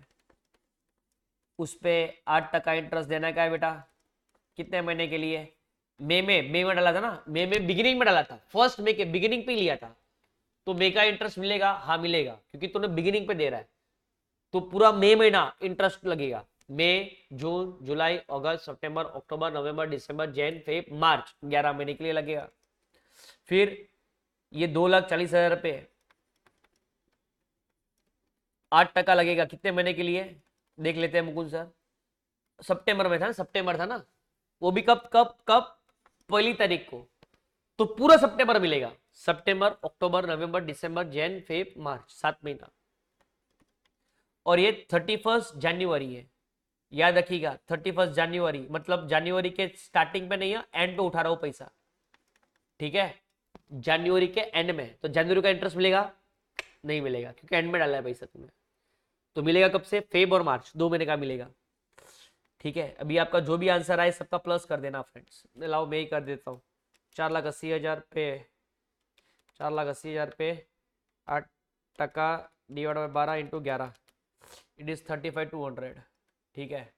उस पर 8% इंटरेस्ट देना है, क्या है बेटा, कितने महीने के लिए, मई में डाला था ना, मई में बिगिनिंग में डाला था, फर्स्ट मई के बिगिनिंग पे लिया था, तो मई का इंटरेस्ट मिलेगा, हाँ मिलेगा, क्योंकि तूने बिगिनिंग पे दे रहा है, तो पूरा मई महीना इंटरेस्ट लगेगा, मई, जून, जुलाई, अगस्त, सितंबर, अक्टूबर, नवंबर, दिसंबर, जैन, फेब, मार्च, 11 महीने के लिए लगेगा। फिर ये 2,40,000 रुपए, 8% लगेगा, कितने महीने के लिए देख लेते हैं मुकुंद सर, सितंबर में था ना, सितंबर था ना, वो भी कब कब कब, 1 तारीख को, तो पूरा सितंबर मिलेगा, सितंबर, अक्टूबर, नवंबर, दिसंबर, जैन, फेब, मार्च, 7 महीना। और ये 31 जनवरी है, याद रखिएगा, 31 जनवरी मतलब जनवरी के स्टार्टिंग पे नहीं है, एंड पे उठा रहा हूं पैसा, ठीक है, जनवरी के एंड में, तो जनवरी का इंटरेस्ट मिलेगा, नहीं मिलेगा, क्योंकि एंड में डाला है पैसा तुमने, तो मिलेगा कब से, फेब और मार्च, 2 महीने का मिलेगा, ठीक है। अभी आपका जो भी आंसर आए सबका प्लस कर देना फ्रेंड्स, लाओ मैं ही कर देता हूँ, 4,80,000 पे, 4,80,000 पे 8% divide by 12 into 11, it is 35,200, ठीक है।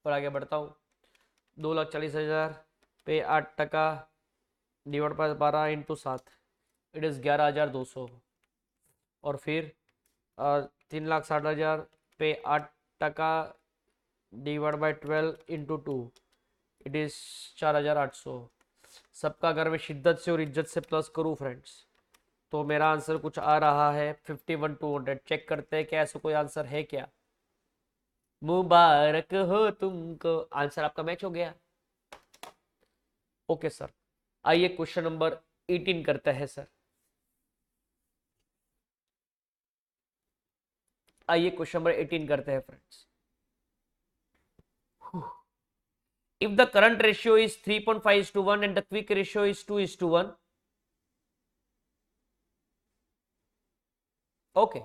और आगे बढ़ता हूँ, 2,40,000 पे 8% divide by 12 into 7, it is 11,200। और फिर 3,60,000 पे 8% divide by 12 into 2, it is 4,800। सबका अगर मैं शिद्दत से और इज्जत से प्लस करूँ फ्रेंड्स, तो मेरा आंसर कुछ आ रहा है 51,200। चेक करते हैं क्या ऐसा कोई आंसर है क्या, मुबारक हो तुमको, आंसर आपका मैच हो गया, ओके सर। आइए क्वेश्चन नंबर 18 करते हैं सर, आइए क्वेश्चन नंबर 18 करते हैं friends. If the current ratio is 3.5:1 and the quick ratio is 2:1, okay,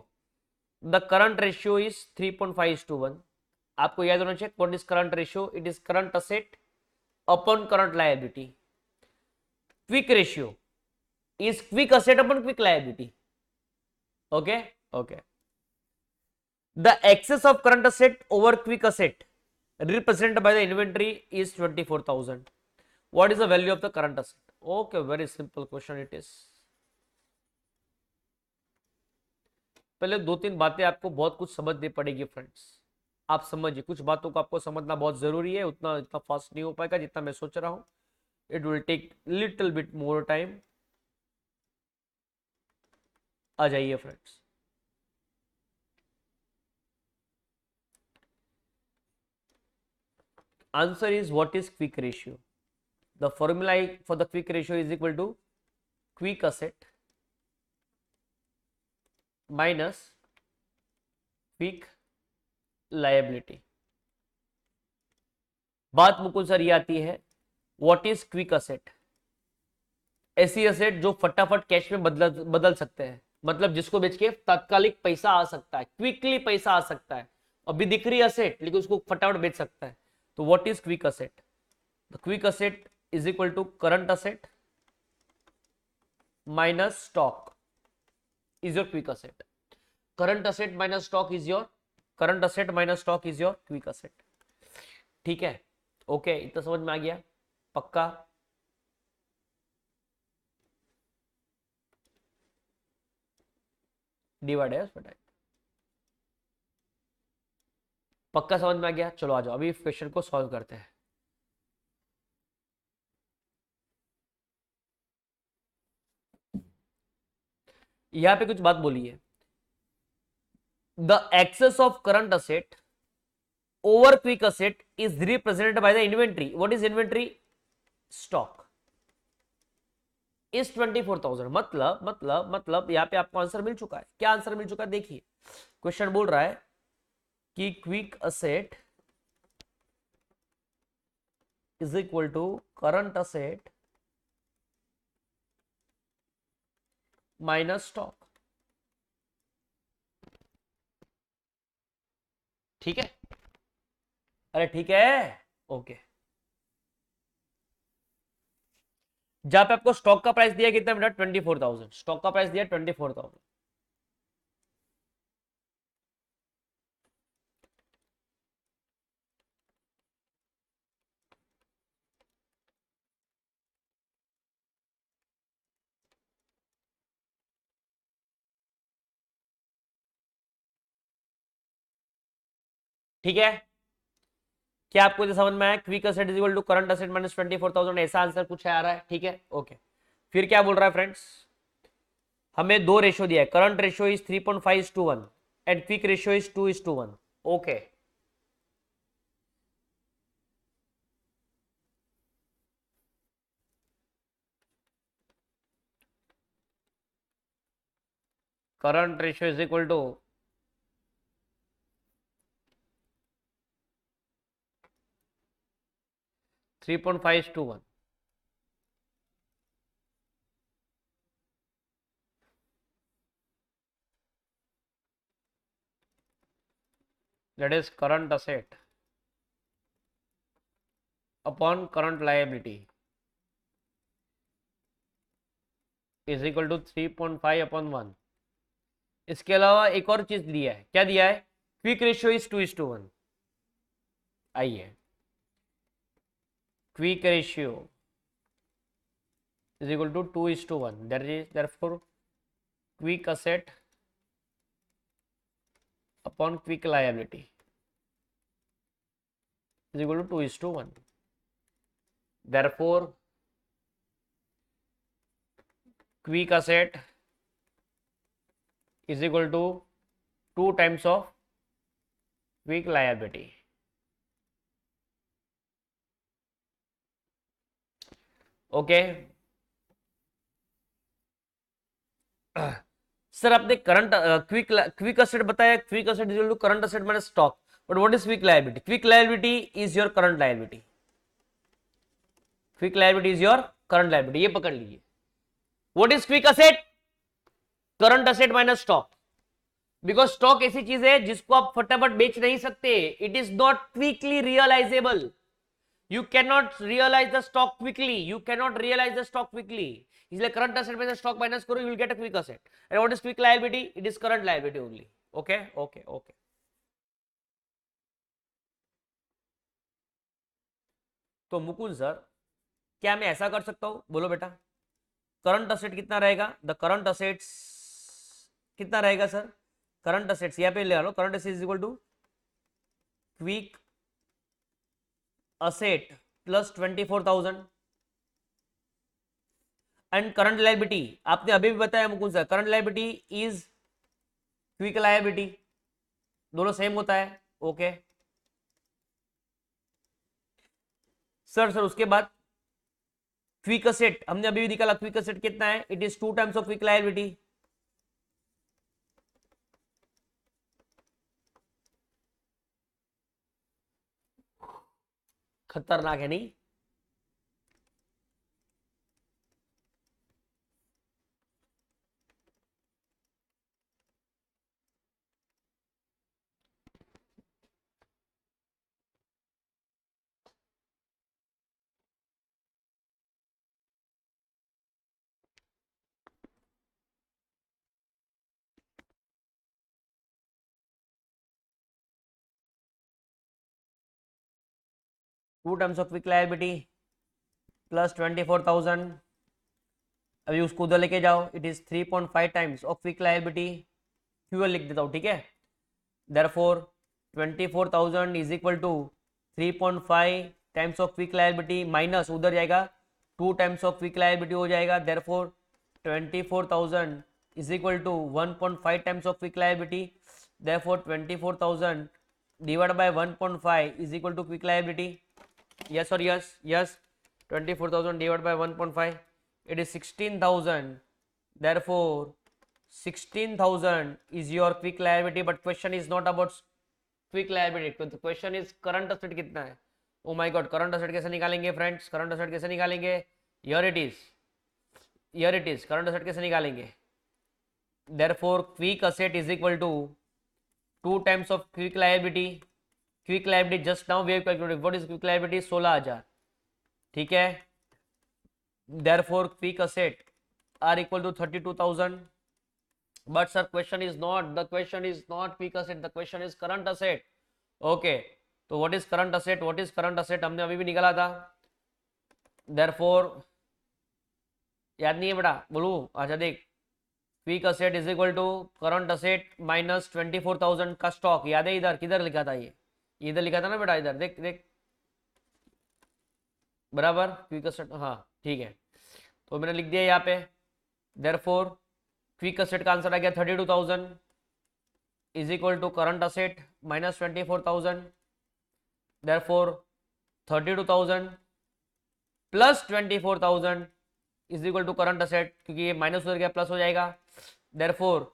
the current ratio is 3.5:1, आपको याद होना चाहिए what is current ratio, it is current asset upon current liability, quick ratio is quick asset upon quick liability, okay, okay, the excess of current asset over quick asset represented by the inventory is 24,000. What is the value of the current asset? Okay, very simple question it is. पहले 2-3 बातें आपको बहुत कुछ समझनी पड़ेगी friends, आप समझिए, कुछ बातों को आपको समझना बहुत जरूरी है, उतना इतना फास्ट नहीं हो पाएगा जितना मैं सोच रहा हूं, it will take little bit more time. आ जाइए friends, answer is what is quick ratio. The formula for the quick ratio is equal to quick asset minus quick liability. बात मुकुल सर ये आती है, व्हाट इज क्विक असेट, ऐसी asset जो फटाफट cash में बदल सकते हैं, मतलब जिसको बेच के तात्कालिक पैसा आ सकता है, क्विकली पैसा आ सकता है, अभी दिख रही असेट लेकिन उसको फटाफट बेच सकता है, तो what is quick asset, the quick asset is equal to current asset minus stock is your quick asset, current asset minus stock is your, current asset minus stock is your quick asset, ठीक है, okay, इतना समझ में आ गया, पक्का, divide है उसमें, पक्का समझ में आ गया। चलो आ जाओ अभी क्वेश्चन को सॉल्व करते हैं। यहां पे कुछ बात बोली है, the excess of current asset over quick asset is represented by the inventory, what is inventory, stock is 24,000। मतलब यहां पे आपको आंसर मिल चुका है। क्या आंसर मिल चुका है देखिए, क्वेश्चन बोल रहा है कि quick asset is equal to current asset minus stock. ठीक है, अरे ठीक है, ओके। जहां पे आपको स्टॉक का प्राइस दिया कितना बेटा, 24,000। स्टॉक का प्राइस दिया 24,000। ठीक है, क्या आपको ये समझ में आया? Quick asset is equal to current asset minus 24,000, ऐसा आंसर कुछ आ रहा है। ठीक है, ओके। फिर क्या बोल रहा है फ्रेंड्स, हमें दो रेशियो दिया है, current ratio is 3.5:1 and quick ratio is 2:1। Okay, current ratio is equal to 3.5:1। that is current asset upon current liability is equal to 3.5/1। इसके अलावा एक और चीज दिया है, क्या दिया है? Quick ratio is 2:1। आइए, quick ratio is equal to 2:1, that is therefore quick asset upon quick liability is equal to 2:1। therefore quick asset is equal to 2 times of quick liability। Okay sir, आपने current quick asset बताया, quick asset is equal to current asset minus stock, but what is quick liability? Quick liability is your current liability. Quick liability is your current liability, ये पकड़ लीजिए। What is quick asset? Current asset minus stock. Because stock ऐसी चीज है जिसको आप फटाफट बेच नहीं सकते, it is not quickly realisable. You cannot realize the stock quickly. You cannot realize the stock quickly. इसलिए करंट असेट में से स्टॉक माइनस करो, you will get a quick asset. And what is quick liability? It is current liability only. Okay, okay, okay. तो Mukund sir, क्या मैं ऐसा कर सकता हूं? बोलो बेटा, करंट असेट कितना रहेगा? द करंट असेट्स कितना रहेगा सर? करंट असेट्स यहां पे ले लो, current assets is equal to quick asset plus 24,000 and current liability. आपने अभी भी बताया Mukund sir, current liability is quick liability, दोनों सेम होता है। ओके सर, उसके बाद क्विक असेट हमने अभी भी निकाला, क्विक असेट कितना है? It is 2 times of quick liability. खतरनाक है नहीं? 2 times of quick liability plus 24,000। अभी उसको उधर लेके जाओ, it is 3.5 times of quick liability. QL लिख देता हूं, ठीक है। Therefore 24,000 is equal to 3.5 times of quick liability minus उधर जाएगा 2 टाइम्स ऑफ क्विक लायबिलिटी हो जाएगा। Therefore 24,000 is equal to 1.5 times of quick liability. Therefore 24,000 divide by 1.5 is equal to quick liability. Yes और yes, yes. 24,000 divided by 1.5, it is 16,000. Therefore 16,000 is your quick liability, but question is not about quick liability. The question is current asset कितना है. Oh my god, current asset कैसे निकालेंगे friends? current asset कैसे निकालेंगे? Here it is, current asset कैसे निकालेंगे? Therefore quick asset is equal to 2 times of quick liability. quick liability just now we have calculated. What is quick liability? 16,000. ठीक है. Therefore quick asset are equal to 32,000. But sir, question is not quick asset, the question is current asset. Okay, तो what is current asset? हमने अभी भी निकाला था. Therefore याद नहीं है बेटा? बोलू? अच्छा देख, quick asset is equal to current asset minus 24,000 का स्टॉक. याद है? इधर किधर लिखा था? ये इधर लिखा था ना बेटा? इधर देख बराबर. क्विक असेट, हाँ ठीक है, तो मैंने लिख दिया यहाँ पे. Therefore क्विक असेट का आंसर आ गया 32,000 is equal to current asset minus 24,000. Therefore 32,000 plus 24,000 is equal to current asset, क्योंकि ये माइनस उधर गया प्लस हो जाएगा. Therefore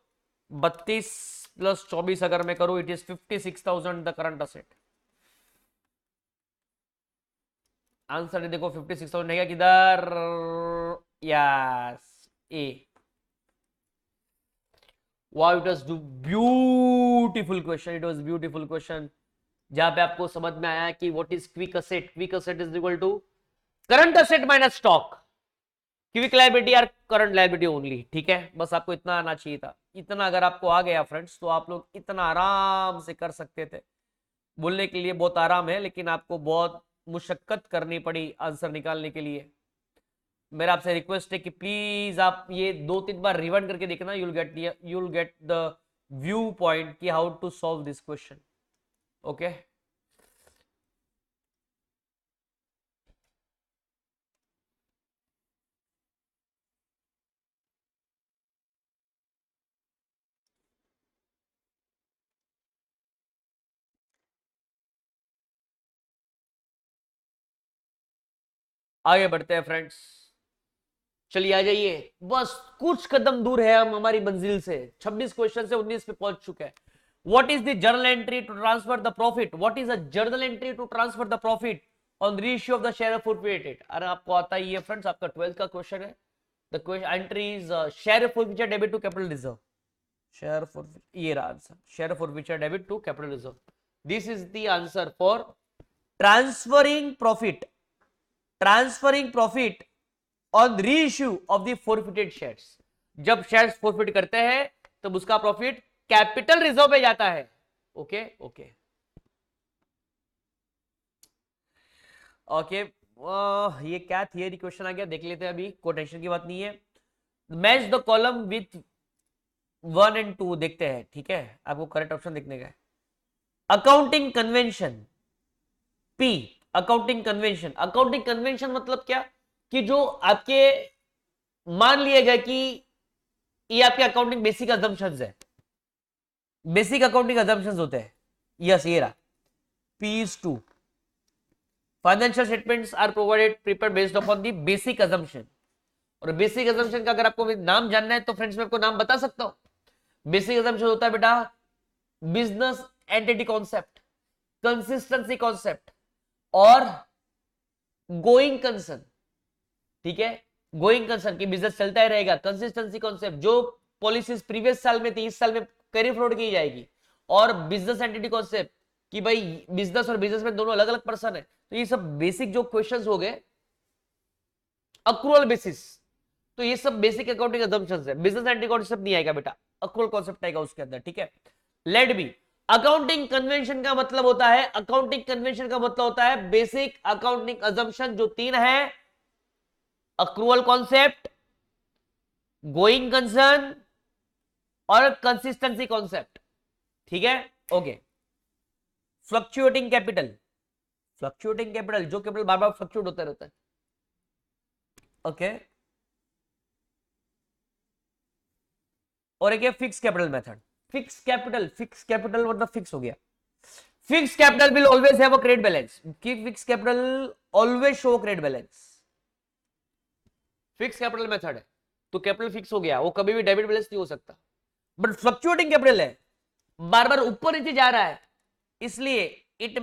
32 प्लस 24 अगर मैं करूं, it is 56,000 the current asset. Answer देखो 56,000 है क्या? किधर? Yes, A. Wow, it was beautiful question. It was beautiful question. जहां पे आपको समझ में आया कि what is quick asset? Quick asset is equal to current asset minus stock. Quick liability or current liability only. ठीक है, बस आपको इतना आना चाहिए था. इतना अगर आपको आ गया फ्रेंड्स, तो आप लोग इतना आराम से कर सकते थे. बोलने के लिए बहुत आराम है, लेकिन आपको बहुत मुशक्कत करनी पड़ी आंसर निकालने के लिए. मेरा आपसे रिक्वेस्ट है कि प्लीज आप ये 2-3 बार रिवाइंड करके देखना. you'll get the view point कि how to solve this question. Okay, आगे बढ़ते हैं फ्रेंड्स. चलिए आ जाइए, बस कुछ कदम दूर है हम हमारी मंजिल से. 26 क्वेश्चन से 19 पे पहुंच चुके हैं. What is the journal entry to transfer the profit? What is a journal entry to transfer the profit on ratio of the share forfeited? अरे आपको आता ही है फ्रेंड्स, आपका 12th का क्वेश्चन है. The question entry is share forfeited debit to capital reserve. Share forfeit, ये रहा answer. Share forfeited debit to capital reserve. This is the answer for transferring profit on reissue of the forfeited shares. जब shares forfeit करते हैं तब उसका profit capital reserve में जाता है. Okay okay okay. ये क्या थियरी क्वेश्चन आ गया देख लेते हैं अभी, कोई टेंशन की बात नहीं है. Match the column with 1 and 2 देखते हैं. ठीक है, आपको करेक्ट ऑप्शन देखने का है. Accounting convention P. Accounting convention मतलब क्या? कि जो आपके मान लिया गया कि ये आपके अकाउंटिंग बेसिक अजम्पशंस है. बेसिक अकाउंटिंग अजम्पशंस होते हैं. यस, ये रहा. P is 2. Financial statements are provided prepared based upon the basic assumption. और बेसिक अजम्पशन का अगर आपको नाम जानना है तो फ्रेंड्स मैं आपको नाम बता सकता हूं. बेसिक अजम्पशन होता है बेटा business entity concept, consistency concept और गोइंग कंसर्न. ठीक है, गोइंग कंसर्न की बिजनेस चलता ही रहेगा. कंसिस्टेंसी कॉन्सेप्ट जो पॉलिसीज प्रीवियस साल में थी इस साल में कैरी फॉरवर्ड की जाएगी. और बिजनेस एंटिटी कॉन्सेप्ट कि भाई बिजनेस और बिजनेसमैन दोनों अलग अलग पर्सन है. तो ये सब बेसिक जो क्वेश्चंस हो गए अक्रूअल बेसिस, तो ये सब बेसिक अकाउंटिंग असम्पशंस है. बिजनेस एंटिटी कॉन्सेप्ट नहीं आएगा बेटा, अक्रूअल कॉन्सेप्ट आएगा उसके अंदर. ठीक है, लेट बी. अकाउंटिंग कन्वेंशन का मतलब होता है बेसिक अकाउंटिंग असम्पशन जो 3 है. अक्रूअल कॉन्सेप्ट, गोइंग कंसर्न और कंसिस्टेंसी कॉन्सेप्ट. ठीक है, ओके. फ्लक्चुएटिंग कैपिटल जो कैपिटल बार बार फ्लक्चुएट होता रहता है. ओके, और एक है fix capital method. Fix capital मतलब फिक्स हो गया. Fix capital will always have a credit balance. Fix capital always show credit balance. Fix capital method है, तो कैपिटल फिक्स हो गया, वो कभी भी डेबिट बैलेंस नहीं हो सकता। बट फ्लक्चुएटिंग कैपिटल है, बार बार ऊपर नीचे जा रहा है, इसलिए it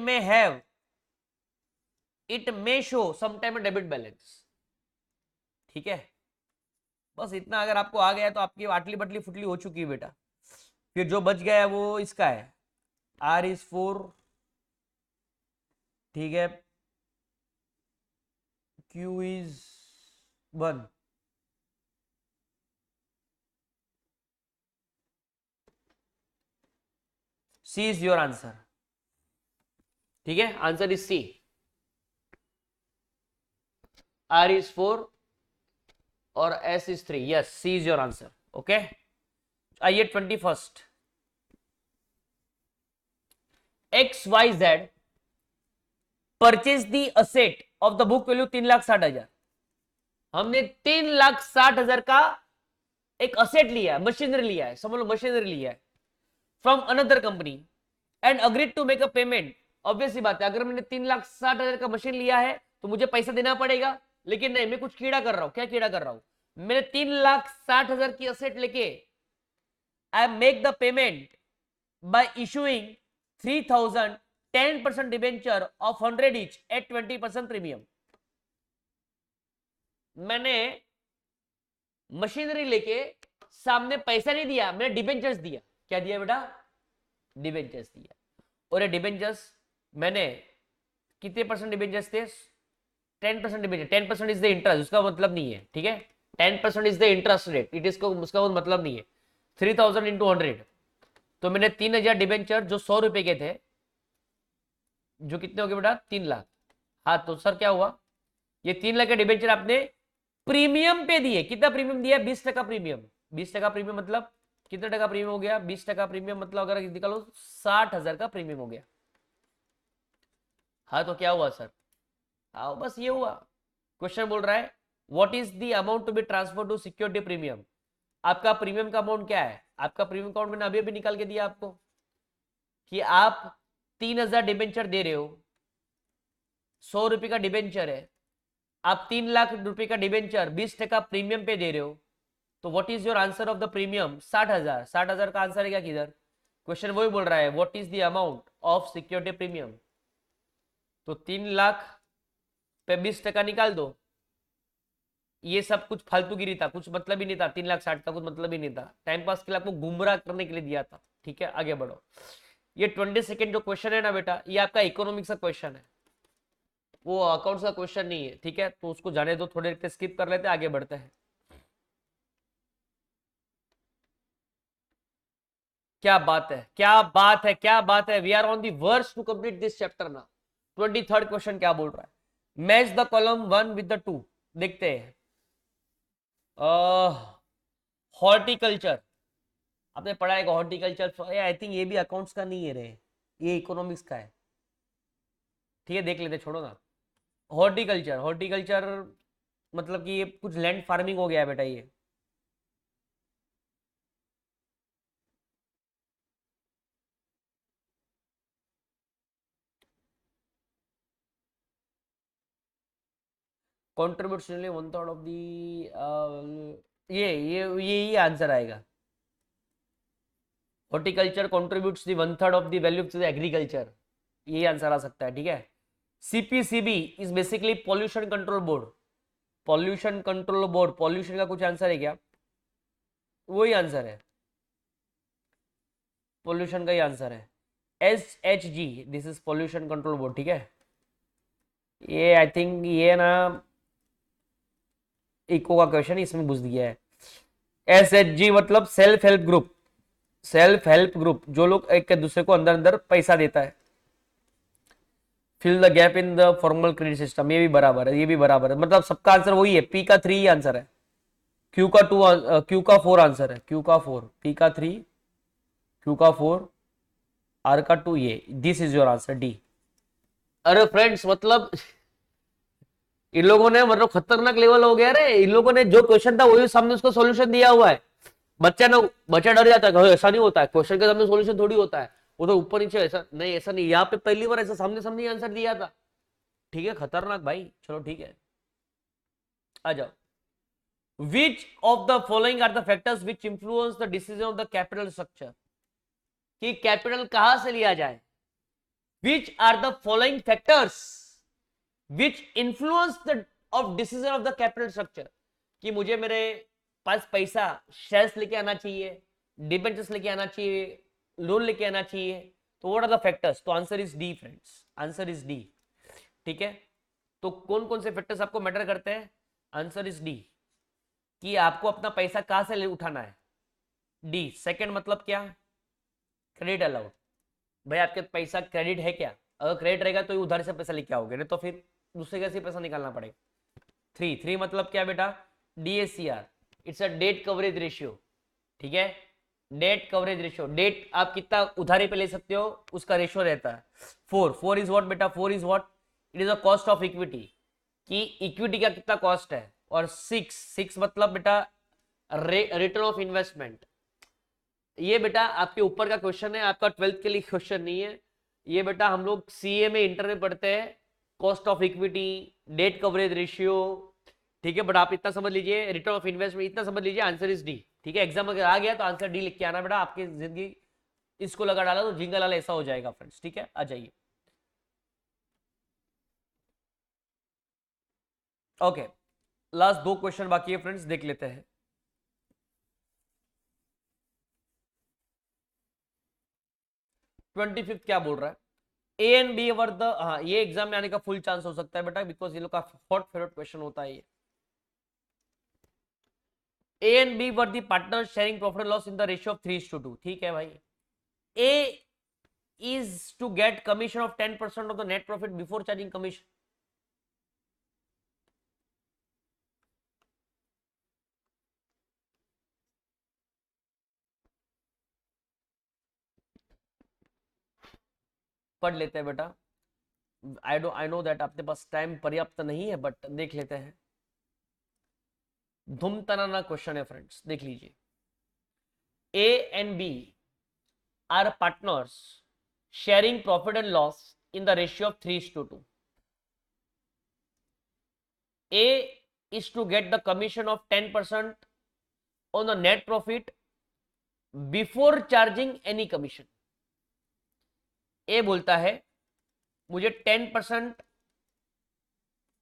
may show sometime debit balance. ठीक है, बस इतना अगर आपको आ गया तो आपकी आटली बटली फुटली हो चुकी है बेटा। फिर जो बच गया है वो इसका है, R is 4, ठीक है, Q is 1, C is your answer. ठीक है, answer is C, R is 4 और S is 3। Yes, C is your answer. Okay, आइए 21st, XYZ purchase the asset of the book value 3,60,000। हमने 3,60,000 का एक असेट लिया है, मशीनरी लिया है, समझ लो मशीनरी लिया है from another company and agreed to make a payment. Obviously बात है, अगर मैंने 3,60,000 का मशीन लिया है तो मुझे पैसा देना पड़ेगा, लेकिन नहीं, मैं कुछ कीड़ा कर रहा हूं। क्या कीड़ा कर रहा हूं? मैंने 3,60,000 की असेट लेके I make the payment by issuing 3,000 10% debenture of 100 each at 20% premium. मैंने मशीनरी लेके सामने पैसा नहीं दिया, मैंने डिबेंचर्स दिया। क्या दिया बेटा? डिबेंचर्स दिया। और ये डिबेंचर्स मैंने कितने परसेंट डिबेंचर्स थे? 10% डिबेंचर। 10% इज द इंटरेस्ट, उसका मतलब नहीं है, ठीक है, 10% is the interest rate, it is को उसका मतलब नहीं है। 3,000 इंटू 100, तो मैंने 3,000 डिबेंचर जो 100 रुपए के थे, जो कितने हो गए बेटा? 3 लाख। हाँ, तो सर क्या हुआ? ये 3 लाख के डिबेंचर आपने प्रीमियम पे दिए। कितना प्रीमियम दिया? 20% प्रीमियम। 20% प्रीमियम मतलब कितने टका प्रीमियम हो गया? 20% प्रीमियम मतलब अगर निकालो 60,000 का प्रीमियम हो गया। हाँ, तो क्या हुआ सर? हाँ, बस ये हुआ। क्वेश्चन बोल रहा है what is the amount to be transfer to security premium. आपका प्रीमियम का अमाउंट क्या है? आपका प्रीमियम अकाउंट मैंने अभी अभी निकाल के दिया आपको कि आप 3,000 डिबेंचर दे रहे हो, 100 रुपए का डिबेंचर है, आप 3 लाख रुपए का डिबेंचर 20% प्रीमियम पे दे रहे हो, तो what is your answer of the premium? 60,000। 60,000 का आंसर है क्या किधर? क्वेश्चन वही बोल रहा है what is the amount of security premium. तो 3 लाख पे 20% निकाल दो। ये सब कुछ फालतूगिरी था, कुछ मतलब ही नहीं था। 3,60,000 का कुछ मतलब ही नहीं था, टाइम पास के लिए आपको गुमराह करने के लिए दिया था। ठीक है, आगे बढ़ो। ये 22nd जो क्वेश्चन है ना बेटा, ये आपका इकोनॉमिक्स का क्वेश्चन है, वो अकाउंट्स का क्वेश्चन नहीं है। ठीक है, तो उसको जाने दो, थोड़ी देर स्किप कर लेते हैं, आगे बढ़ते हैं। क्या बात है, क्या बात है, क्या बात है। We are on the verge to complete this chapter ना। 23rd क्वेश्चन क्या बोल रहा है? Match the column 1 with the 2। देखते हैं। हॉर्टिकल्चर आपने पढ़ा है, हॉर्टिकल्चर। आई थिंक ये भी अकाउंट्स का नहीं है रे, ये इकोनॉमिक्स का है। ठीक है, देख लेते, छोड़ो ना। हॉर्टिकल्चर, हॉर्टिकल्चर मतलब कि ये कुछ लैंड फार्मिंग हो गया है बेटा। ये कॉन्ट्रीब्यूट्स 1/3 ऑफ दी, ये आंसर आएगा। Horticulture contributes the 1/3 of the value of agriculture, ये आंसर आ सकता है। ठीक है, CPCB is basically pollution control board. Pollution control board, pollution का कुछ आंसर है क्या? वही आंसर है, पॉल्यूशन का ही आंसर है। SHG, this is pollution control board. ठीक है, ये आई थिंक ये ना इको का क्वेश्चन इसमें घुस दिया है। SHG मतलब self help group. Self help group, जो लोग एक दूसरे को अंदर अंदर पैसा देता है। Fill the gap in the formal credit system, ये भी बराबर है, ये भी बराबर है। मतलब सबका आंसर वही है। P का 3 आंसर है, Q का 2, Q का 4 आंसर है। Q का 4, P का 3, Q का 4, R का 2, ये this is your answer D। अरे फ्रेंड्स, मतलब इन लोगों ने मतलब खतरनाक लेवल हो गया रे। इन लोगों ने जो क्वेश्चन था वही सामने उसको सॉल्यूशन दिया हुआ है। बच्चा डर जाता है, ऐसा नहीं होता है, क्वेश्चन के सामने सॉल्यूशन थोड़ी होता है, वो तो ऊपर नीचे। ऐसा नहीं, ऐसा नहीं, यहाँ पे पहली बार ऐसा सामने सामने आंसर दिया था। ठीक है, खतरनाक भाई। चलो ठीक है, आ जाओ। Which of the following are the factors which influence the decision of the capital structure, कि कैपिटल कहां से लिया जाए. Which are the following factors which influence the of decision of the capital structure, कि मुझे मेरे पास पैसा शेयर्स लेके आना चाहिए, डिबेंचर्स लेके आना चाहिए, लोन लेके आना चाहिए. तो व्हाट आर द फैक्टर्स? तो answer is D friends, answer is D. ठीक है, तो कौन कौन से फैक्टर्स आपको मैटर करते हैं? आंसर इज डी, कि आपको अपना पैसा कहां से उठाना है. डी. सेकंड मतलब क्या? Credit allowed. भाई आपके पैसा क्रेडिट है क्या? अगर क्रेडिट रहेगा तो उधार से पैसा लेके आओगे, नहीं तो फिर दूसरे कैसे पैसा निकालना पड़ेगा. थ्री मतलब क्या बेटा? DSCR. It's a debt coverage ratio. ठीक है, डेट कवरेज रेशियो, डेट आप कितना उधारी पे ले सकते हो उसका रेशियो रहता है. फोर इज व्हाट बेटा? Four is what? It is a cost of equity, कि इक्विटी का कितना कॉस्ट है. और सिक्स मतलब बेटा रिटर्न ऑफ इन्वेस्टमेंट. ये बेटा आपके ऊपर का क्वेश्चन है, आपका 12th के लिए क्वेश्चन नहीं है. ये बेटा हम लोग सीए में इंटर में पढ़ते हैं, cost of equity, debt coverage ratio. ठीक है, बट आप इतना समझ लीजिए, रिटर्न ऑफ इन्वेस्टमेंट इतना समझ लीजिए, आंसर इज डी. ठीक है, एग्जाम अगर आ गया तो आंसर डी लिख के आना बेटा. आपकी जिंदगी इसको लगा डाला तो जिंगल वाला ऐसा हो जाएगा फ्रेंड्स. ठीक है, आ जाइए. ओके, लास्ट दो क्वेश्चन बाकी है फ्रेंड्स, देख लेते हैं. 25th क्या बोल रहा है? A and B were the, हाँ ये एग्जाम में आने का फुल चांस हो सकता है बेटा, बिकॉज ये लोग का हॉट फेवरेट क्वेश्चन होता है ये. A and B were the partner sharing profit and loss in the ratio of 3:2. ठीक है भाई. ए is to get commission of 10% of the net profit before charging commission. पढ़ लेते हैं बेटा. आई नो दैट आपके पास टाइम पर्याप्त नहीं है, बट देख लेते हैं. धूम तनाना क्वेश्चन है फ्रेंड्स, देख लीजिए. A and B are partners sharing profit and loss in the ratio of 3:2. A is to get the commission of 10% on the net profit before charging any commission. A बोलता है मुझे 10%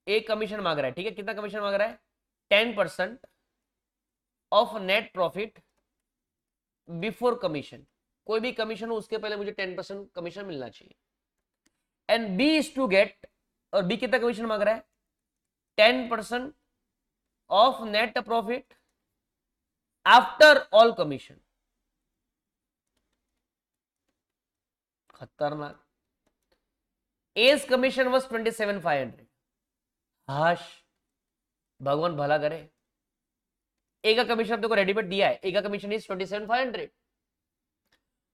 a commission मांग रहा है. ठीक है, कितना commission मांग रहा है? 10% of net profit before commission. कोई भी कमीशन हो उसके पहले मुझे 10% कमीशन मिलना चाहिए. And B is to get, और बी कितना कमीशन मांग रहा है? 10% of net profit after all commission. खतरनाक. As commission was 27,500. हाश, भगवान भला करे. ए का कमीशन आपको रेडीमेड दिया है, ए का commission is 27,500.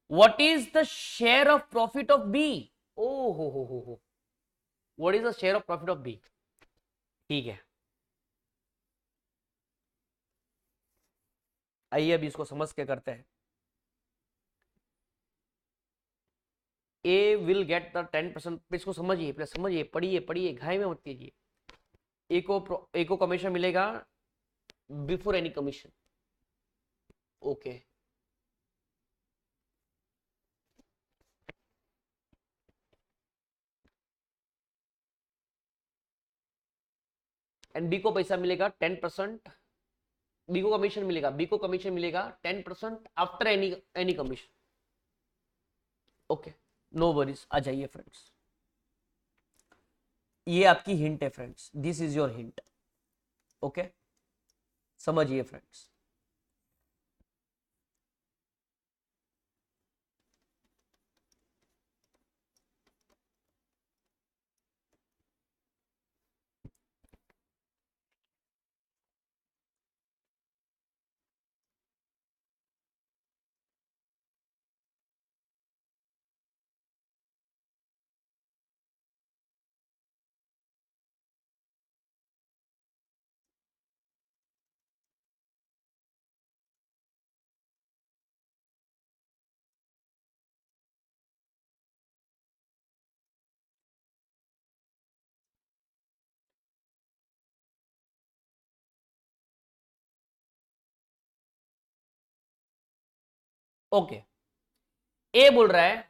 What is the share of profit of B? ओ हो. What is the share of profit of B? ठीक है, आइए अभी इसको समझ के करते हैं. A will get the 10%. इसको समझिए, पहले समझिए, पढ़िए, घाई में मत कीजिए. ए को कमीशन मिलेगा before any commission. Okay, and B को पैसा मिलेगा 10%. बी को कमीशन मिलेगा 10% after any commission. Okay, no worries. आ जाइए फ्रेंड्स, ये आपकी हिंट है friends, this is your hint. Okay, समझिए फ्रेंड्स. ओके, ए बोल रहा है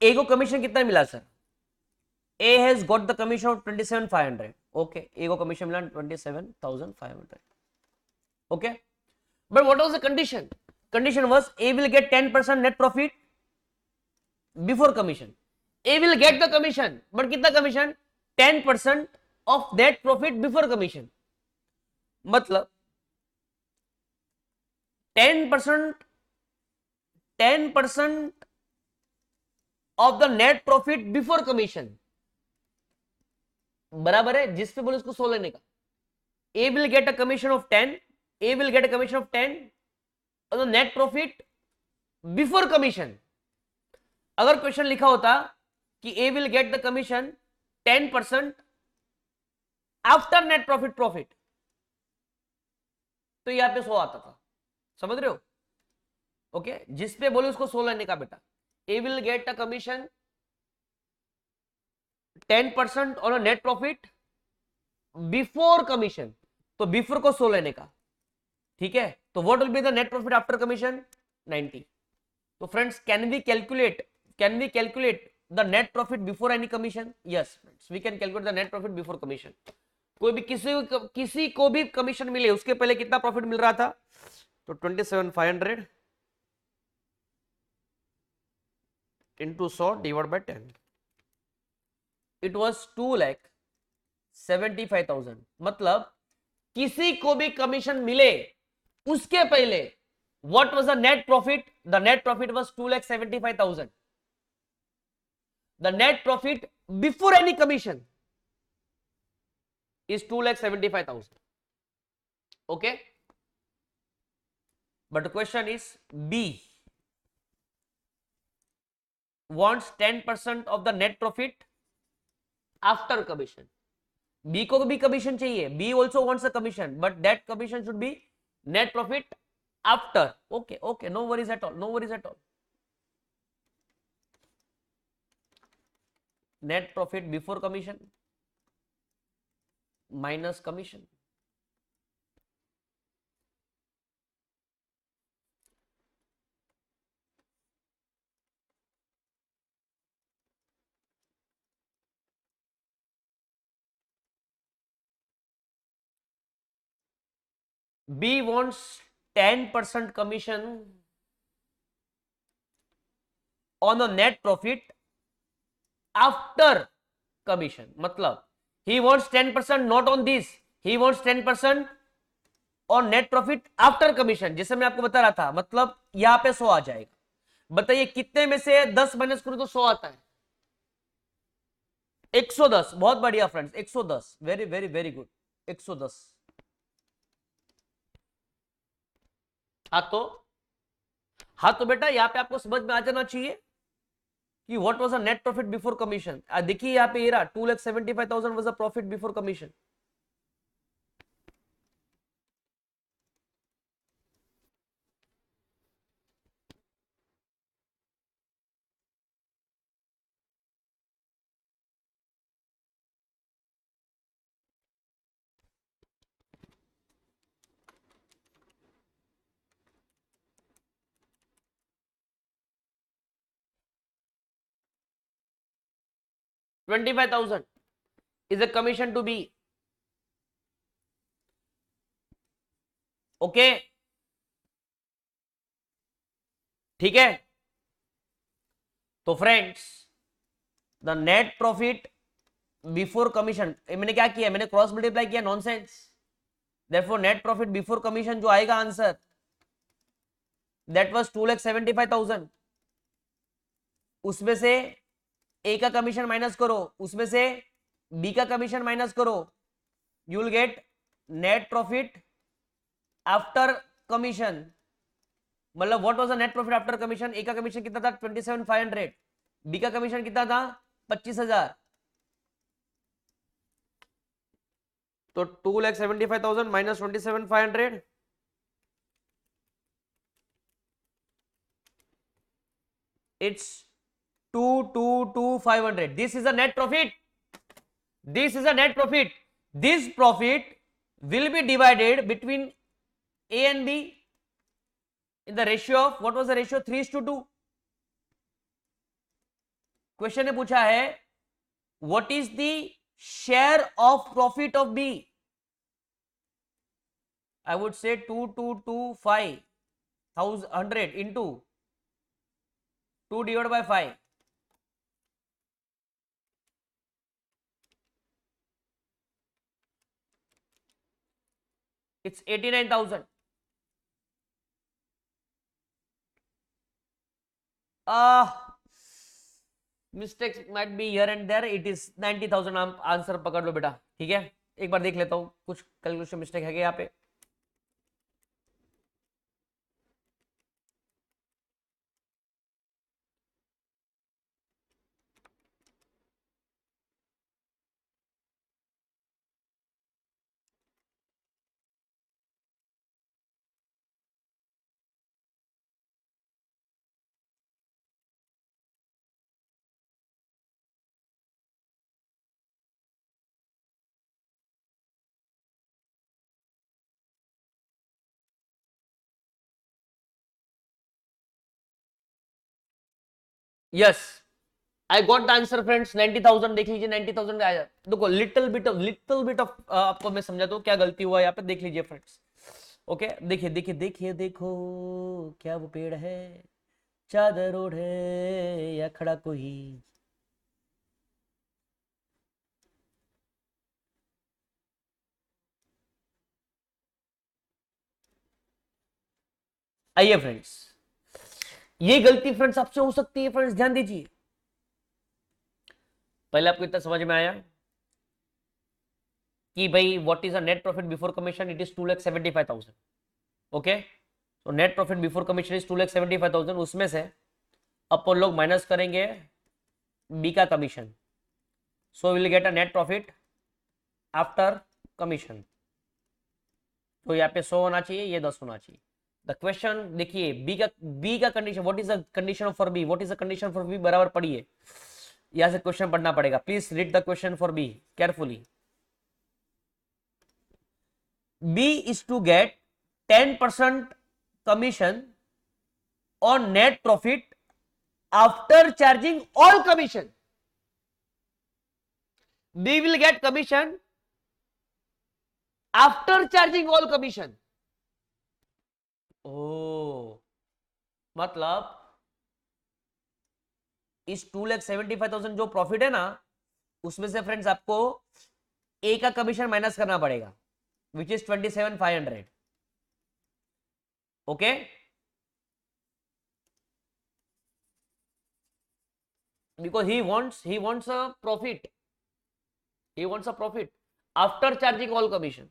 ए को कमीशन कितना मिला sir? A has got the commission of 27,500. Okay, A को कमीशन मिला 27,500. Okay, but what was the condition? Condition was A will get 10% net profit before commission. A will get the commission, but कितना commission? 10% of net profit before commission. मतलब 10% of the net profit before commission बराबर है जिसपे बोले उसको 100 लेने का. A will get a commission of 10, A will get a commission of 10 on the net profit before commission. अगर क्वेश्चन लिखा होता कि A will get the commission 10% after net profit तो यहां पे 100 आता था. समझ रहे हो? ओके, जिसपे बोले उसको 100 लेने का बेटा. A will get a commission 10% on a net profit before commission, तो बिफोर को 100 लेने का. ठीक है, तो what will be the net profit after commission? 90. तो friends, can we calculate the net profit before any commission? Yes friends, we can calculate the net profit before commission. कोई भी किसी को भी कमीशन मिले उसके पहले कितना प्रॉफिट मिल रहा था? तो 27,500 into 100 divided by 10. It was 2,75,000. मतलब किसी को भी कमीशन मिले उसके पहले what was the net profit? The net profit was 2,75,000. The net profit before any commission is 2,75,000. Okay, but the question is B wants 10% of the net profit after commission. B को भी commission चाहिए. B also wants a commission, but that commission should be net profit after. Okay, no worries at all. Net profit before commission minus commission. B wants 10% commission on the net profit after commission. मतलब he wants 10% not on this, he wants 10% on net profit after commission. जैसे मैं आपको बता रहा था, मतलब यहां पे 100 आ जाएगा. बताइए कितने में से 10 माइनस करूं तो 100 आता है? 110. बहुत बढ़िया friends, 110. Very very very good. 110. हाँ तो बेटा यहाँ पे आपको समझ में आ जाना चाहिए कि what was the net profit before commission. देखिए यहाँ पे ये रहा 2,75,000 was the profit before commission. $25,000 is a commission to be. Okay, ठीक है. तो friends, the net profit before commission, मैंने क्या किया? मैंने क्रॉस मल्टीप्लाई किया. Nonsense. Therefore net profit before commission जो आएगा आंसर, दैट वाज 2,75,000. उसमें से ए का कमीशन माइनस करो, उसमें से बी का कमीशन माइनस करो, you will get net profit after commission. मतलब what was the net profit after commission? A का कमीशन कितना था? 27,500. बी का कमीशन कितना था? 25,000. तो 2,75,000 minus 27,500, it's 2,22,500. This is a net profit. This is a net profit. This profit will be divided between A and B. In the ratio of, what was the ratio, 3:2। Question ने पूछा है what is the share of profit of B. I would say 2225,100 into 2 divided by 5. It's 89,000. Mistakes might be here and there. It is 90,000. आप answer पकड़ लो बेटा, ठीक है। एक बार देख लेता हूँ कुछ कैलकुलेशन मिस्टेक है क्या यहाँ पे। Yes, I got the answer friends, 90,000। देख लीजिए 90,000 आया। देखो लिटिल बिट ऑफ आपको मैं समझा दूं क्या गलती हुआ यहाँ पे, देख लीजिए फ्रेंड्स। ओके, देखिए देखिए देखिए, देखो क्या वो पेड़ है, चादर ओढ़े या खड़ा कोई। आइए फ्रेंड्स, ये गलती फ्रेंड्स आपसे हो सकती है फ्रेंड्स, ध्यान दीजिए। पहले आपको इतना समझ में आया कि भाई what is a net profit before commission, it is 2,75,000। Okay, तो net profit before commission is 2,75,000। उसमें से अपन लोग माइनस करेंगे बी का commission, so will get a net profit after commission. तो यहाँ पे 100 होना चाहिए, ये 10 होना चाहिए। द क्वेश्चन देखिए, बी का condition, what is the condition for B, what is the condition for B, बराबर पढ़िए। यहां से क्वेश्चन पढ़ना पड़ेगा। Please read the question for B carefully. B is to get 10% commission on net profit after charging all commission. B will get commission after charging all commission. Oh, मतलब इस 2,75,000 जो profit है ना, उसमें से फ्रेंड्स आपको ए का कमीशन माइनस करना पड़ेगा, which is 27,500. Okay, because he wants a profit, he wants a profit after charging all commission.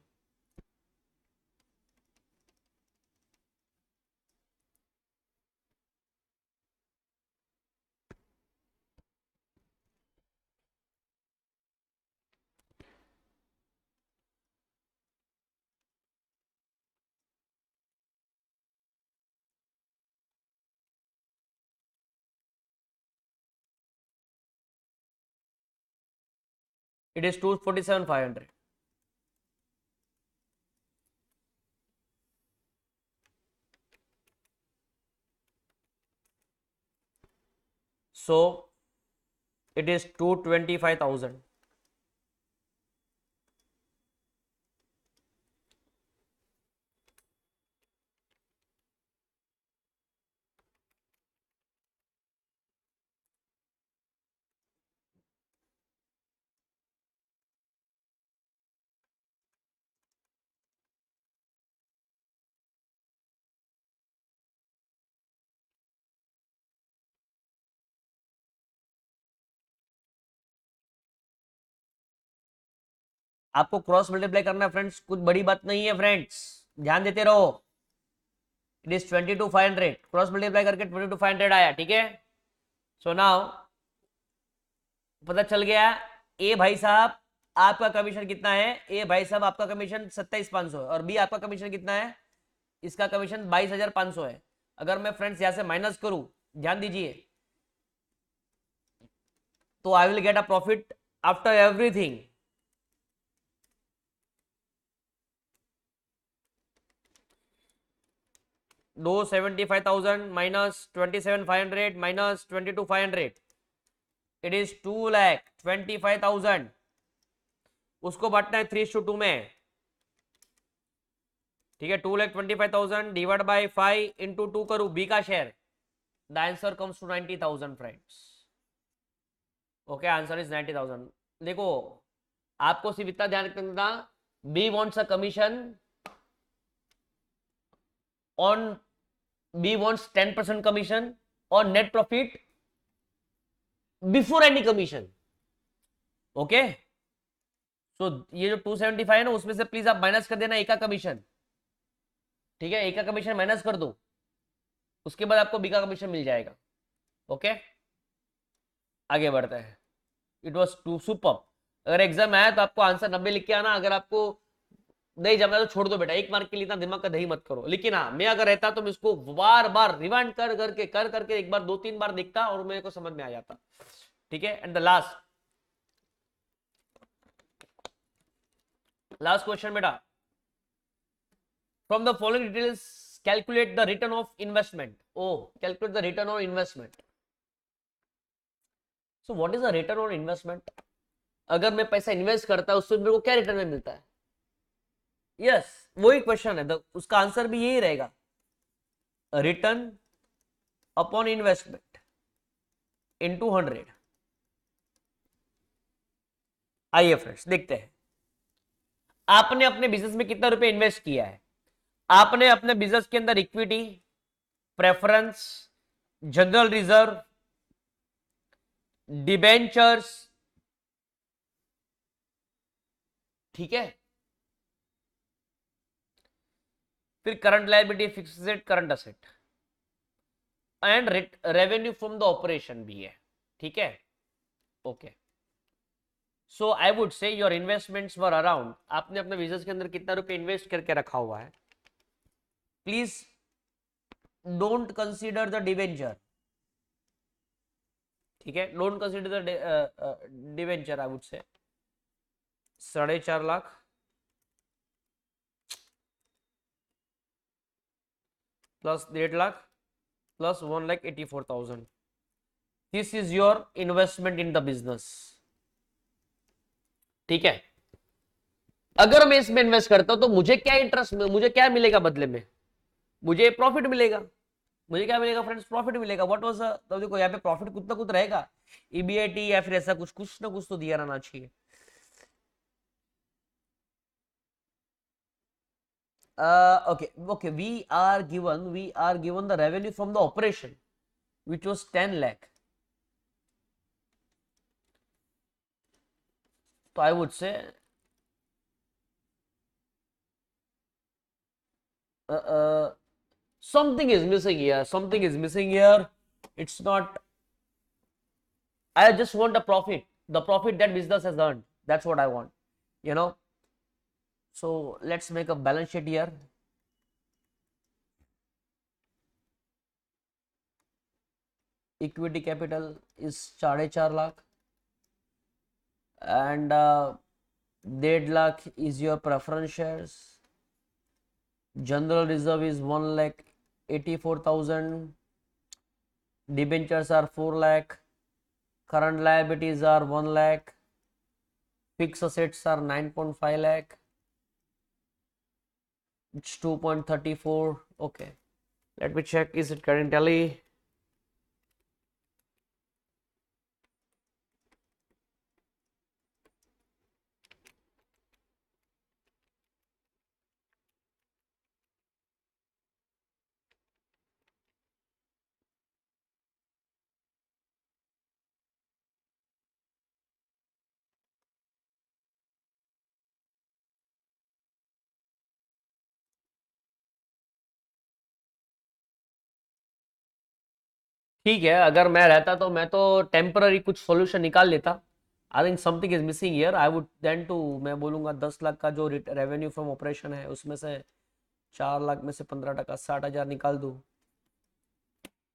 It is 247,500. So it is 225,000. आपको क्रॉस मल्टीप्लाई करना है फ्रेंड्स, कुछ बड़ी बात नहीं है फ्रेंड्स, ध्यान देते रहो। इट इज 22,500, क्रॉस मल्टीप्लाई करके 22,500 आया, ठीक है। सो नाउ पता चल गया ए भाई साहब आपका कमीशन कितना है। ए भाई साहब आपका कमीशन 27,500 है, और बी आपका कमीशन कितना है, इसका कमीशन 22,500 है। अगर मैं फ्रेंड्स यहां से माइनस करूं, ध्यान दीजिए, तो I will get a profit after everything. do 75,000 minus 27,500 minus 22,500, it is 2,25,000. उसको बांटना है 3:2 में, ठीक है। 2,25,000 डिवाइड बाय 5 इंटू 2 करूं बी का share, the answer comes to 90,000 friends. Okay, answer is 90,000। देखो, आपको सिर्फ इतना ध्यान रखना, B wants a commission on, B wants 10% commission on net profit before any commission. Okay, तो ये जो 275 है ना, उसमें से प्लीज आप माइनस कर देना ए का कमीशन, ठीक है। ए का कमीशन माइनस कर दो, उसके बाद आपको बी का कमीशन मिल जाएगा। ओके, आगे बढ़ते हैं। It was too super. अगर एग्जाम आया तो आपको आंसर 90 लिख के आना, अगर आपको नहीं जमा तो छोड़ दो बेटा, एक मार्क के लिए इतना दिमाग का दही मत करो। लेकिन हाँ, मैं अगर रहता तो मैं इसको बार बार रिवाइंड कर करके एक बार 2-3 बार देखता और मेरे को समझ में आ जाता, ठीक है। एंड द लास्ट क्वेश्चन बेटा, from the following details calculate the return of investment. Oh, calculate the return on investment. So what is the return on investment? अगर मैं पैसा इन्वेस्ट करता हूं उससे मेरे को क्या रिटर्न में मिलता है? यस, वही क्वेश्चन है, उसका आंसर भी यही रहेगा, रिटर्न अपॉन इन्वेस्टमेंट इनटू 100। आइए फ्रेंड्स देखते हैं, आपने अपने बिजनेस में कितना रुपए इन्वेस्ट किया है। आपने अपने बिजनेस के अंदर equity, preference, general reserve, debentures, ठीक है, फिर current liability, fixed asset, current asset and revenue from the operation भी है, ठीक है। Okay, so I would say your investments were around, आपने अपने बिजनेस के अंदर कितना रुपए इन्वेस्ट करके रखा हुआ है। Please don't consider the debenture, ठीक है, don't consider the debenture. I would say 4.5 lakh plus 1.5 lakh plus 1,84,000, this is your investment in the business, ठीक है। अगर मैं इसमें इन्वेस्ट करता हूं तो मुझे क्या इंटरेस्ट, मुझे क्या मिलेगा बदले में? मुझे प्रॉफिट मिलेगा। मुझे क्या मिलेगा फ्रेंड्स? प्रॉफिट मिलेगा। व्हाट वाज तो देखो यहाँ पे प्रॉफिट कुछ ना कुछ रहेगा, ईबीआईटी या फिर ऐसा कुछ कुछ ना कुछ तो दिया रहना चाहिए। Okay, we are given the revenue from the operation which was 10 lakh. So I would say something is missing here. Something is missing here. It's not. I just want a profit. The profit that business has earned. That's what I want. You know. So let's make a balance sheet here. Equity capital is 4.5 lakh, and 1.5 lakh is your preference shares. General reserve is 1,84,000. Debentures are 4 lakh. Current liabilities are 1 lakh. Fixed assets are 9.5 lakh. It's 2.34. Okay. Let me check. Is it current tally? ठीक है, अगर मैं रहता तो मैं तो temporary कुछ solution निकाल लेता। I think something is missing here. I would then to, मैं बोलूंगा 10 लाख का जो रेवेन्यू फ्रॉम ऑपरेशन है उसमें से 4 लाख में से 15% 60,000 निकाल दूं,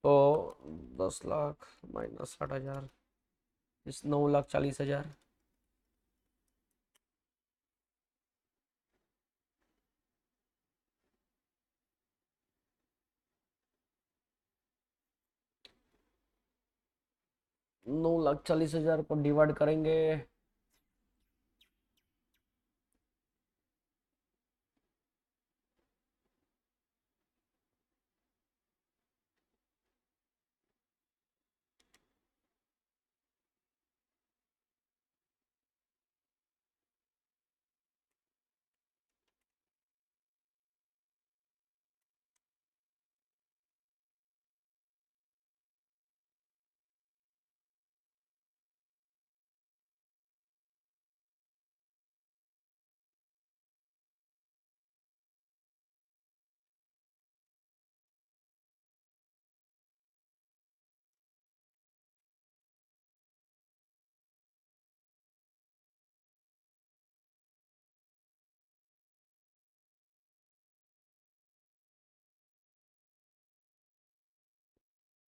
तो 10 लाख माइनस 60,000 इस 9,40,000। 9,40,000 को डिवाइड करेंगे,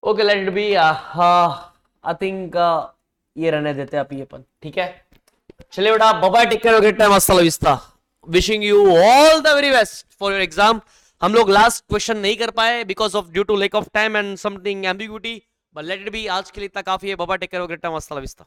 okay let it B. I think ये रहने देते हैं आप ये अपन, ठीक है। चलिए बेटा, bye bye, take care, great time, हasta la vista, wishing you all the very best for your exam. हम लोग लास्ट क्वेश्चन नहीं कर पाए because of due to lack of time and something ambiguity, but let it be. आज के लिए इतना काफी है। Bye bye, take care, great time, हasta la vista।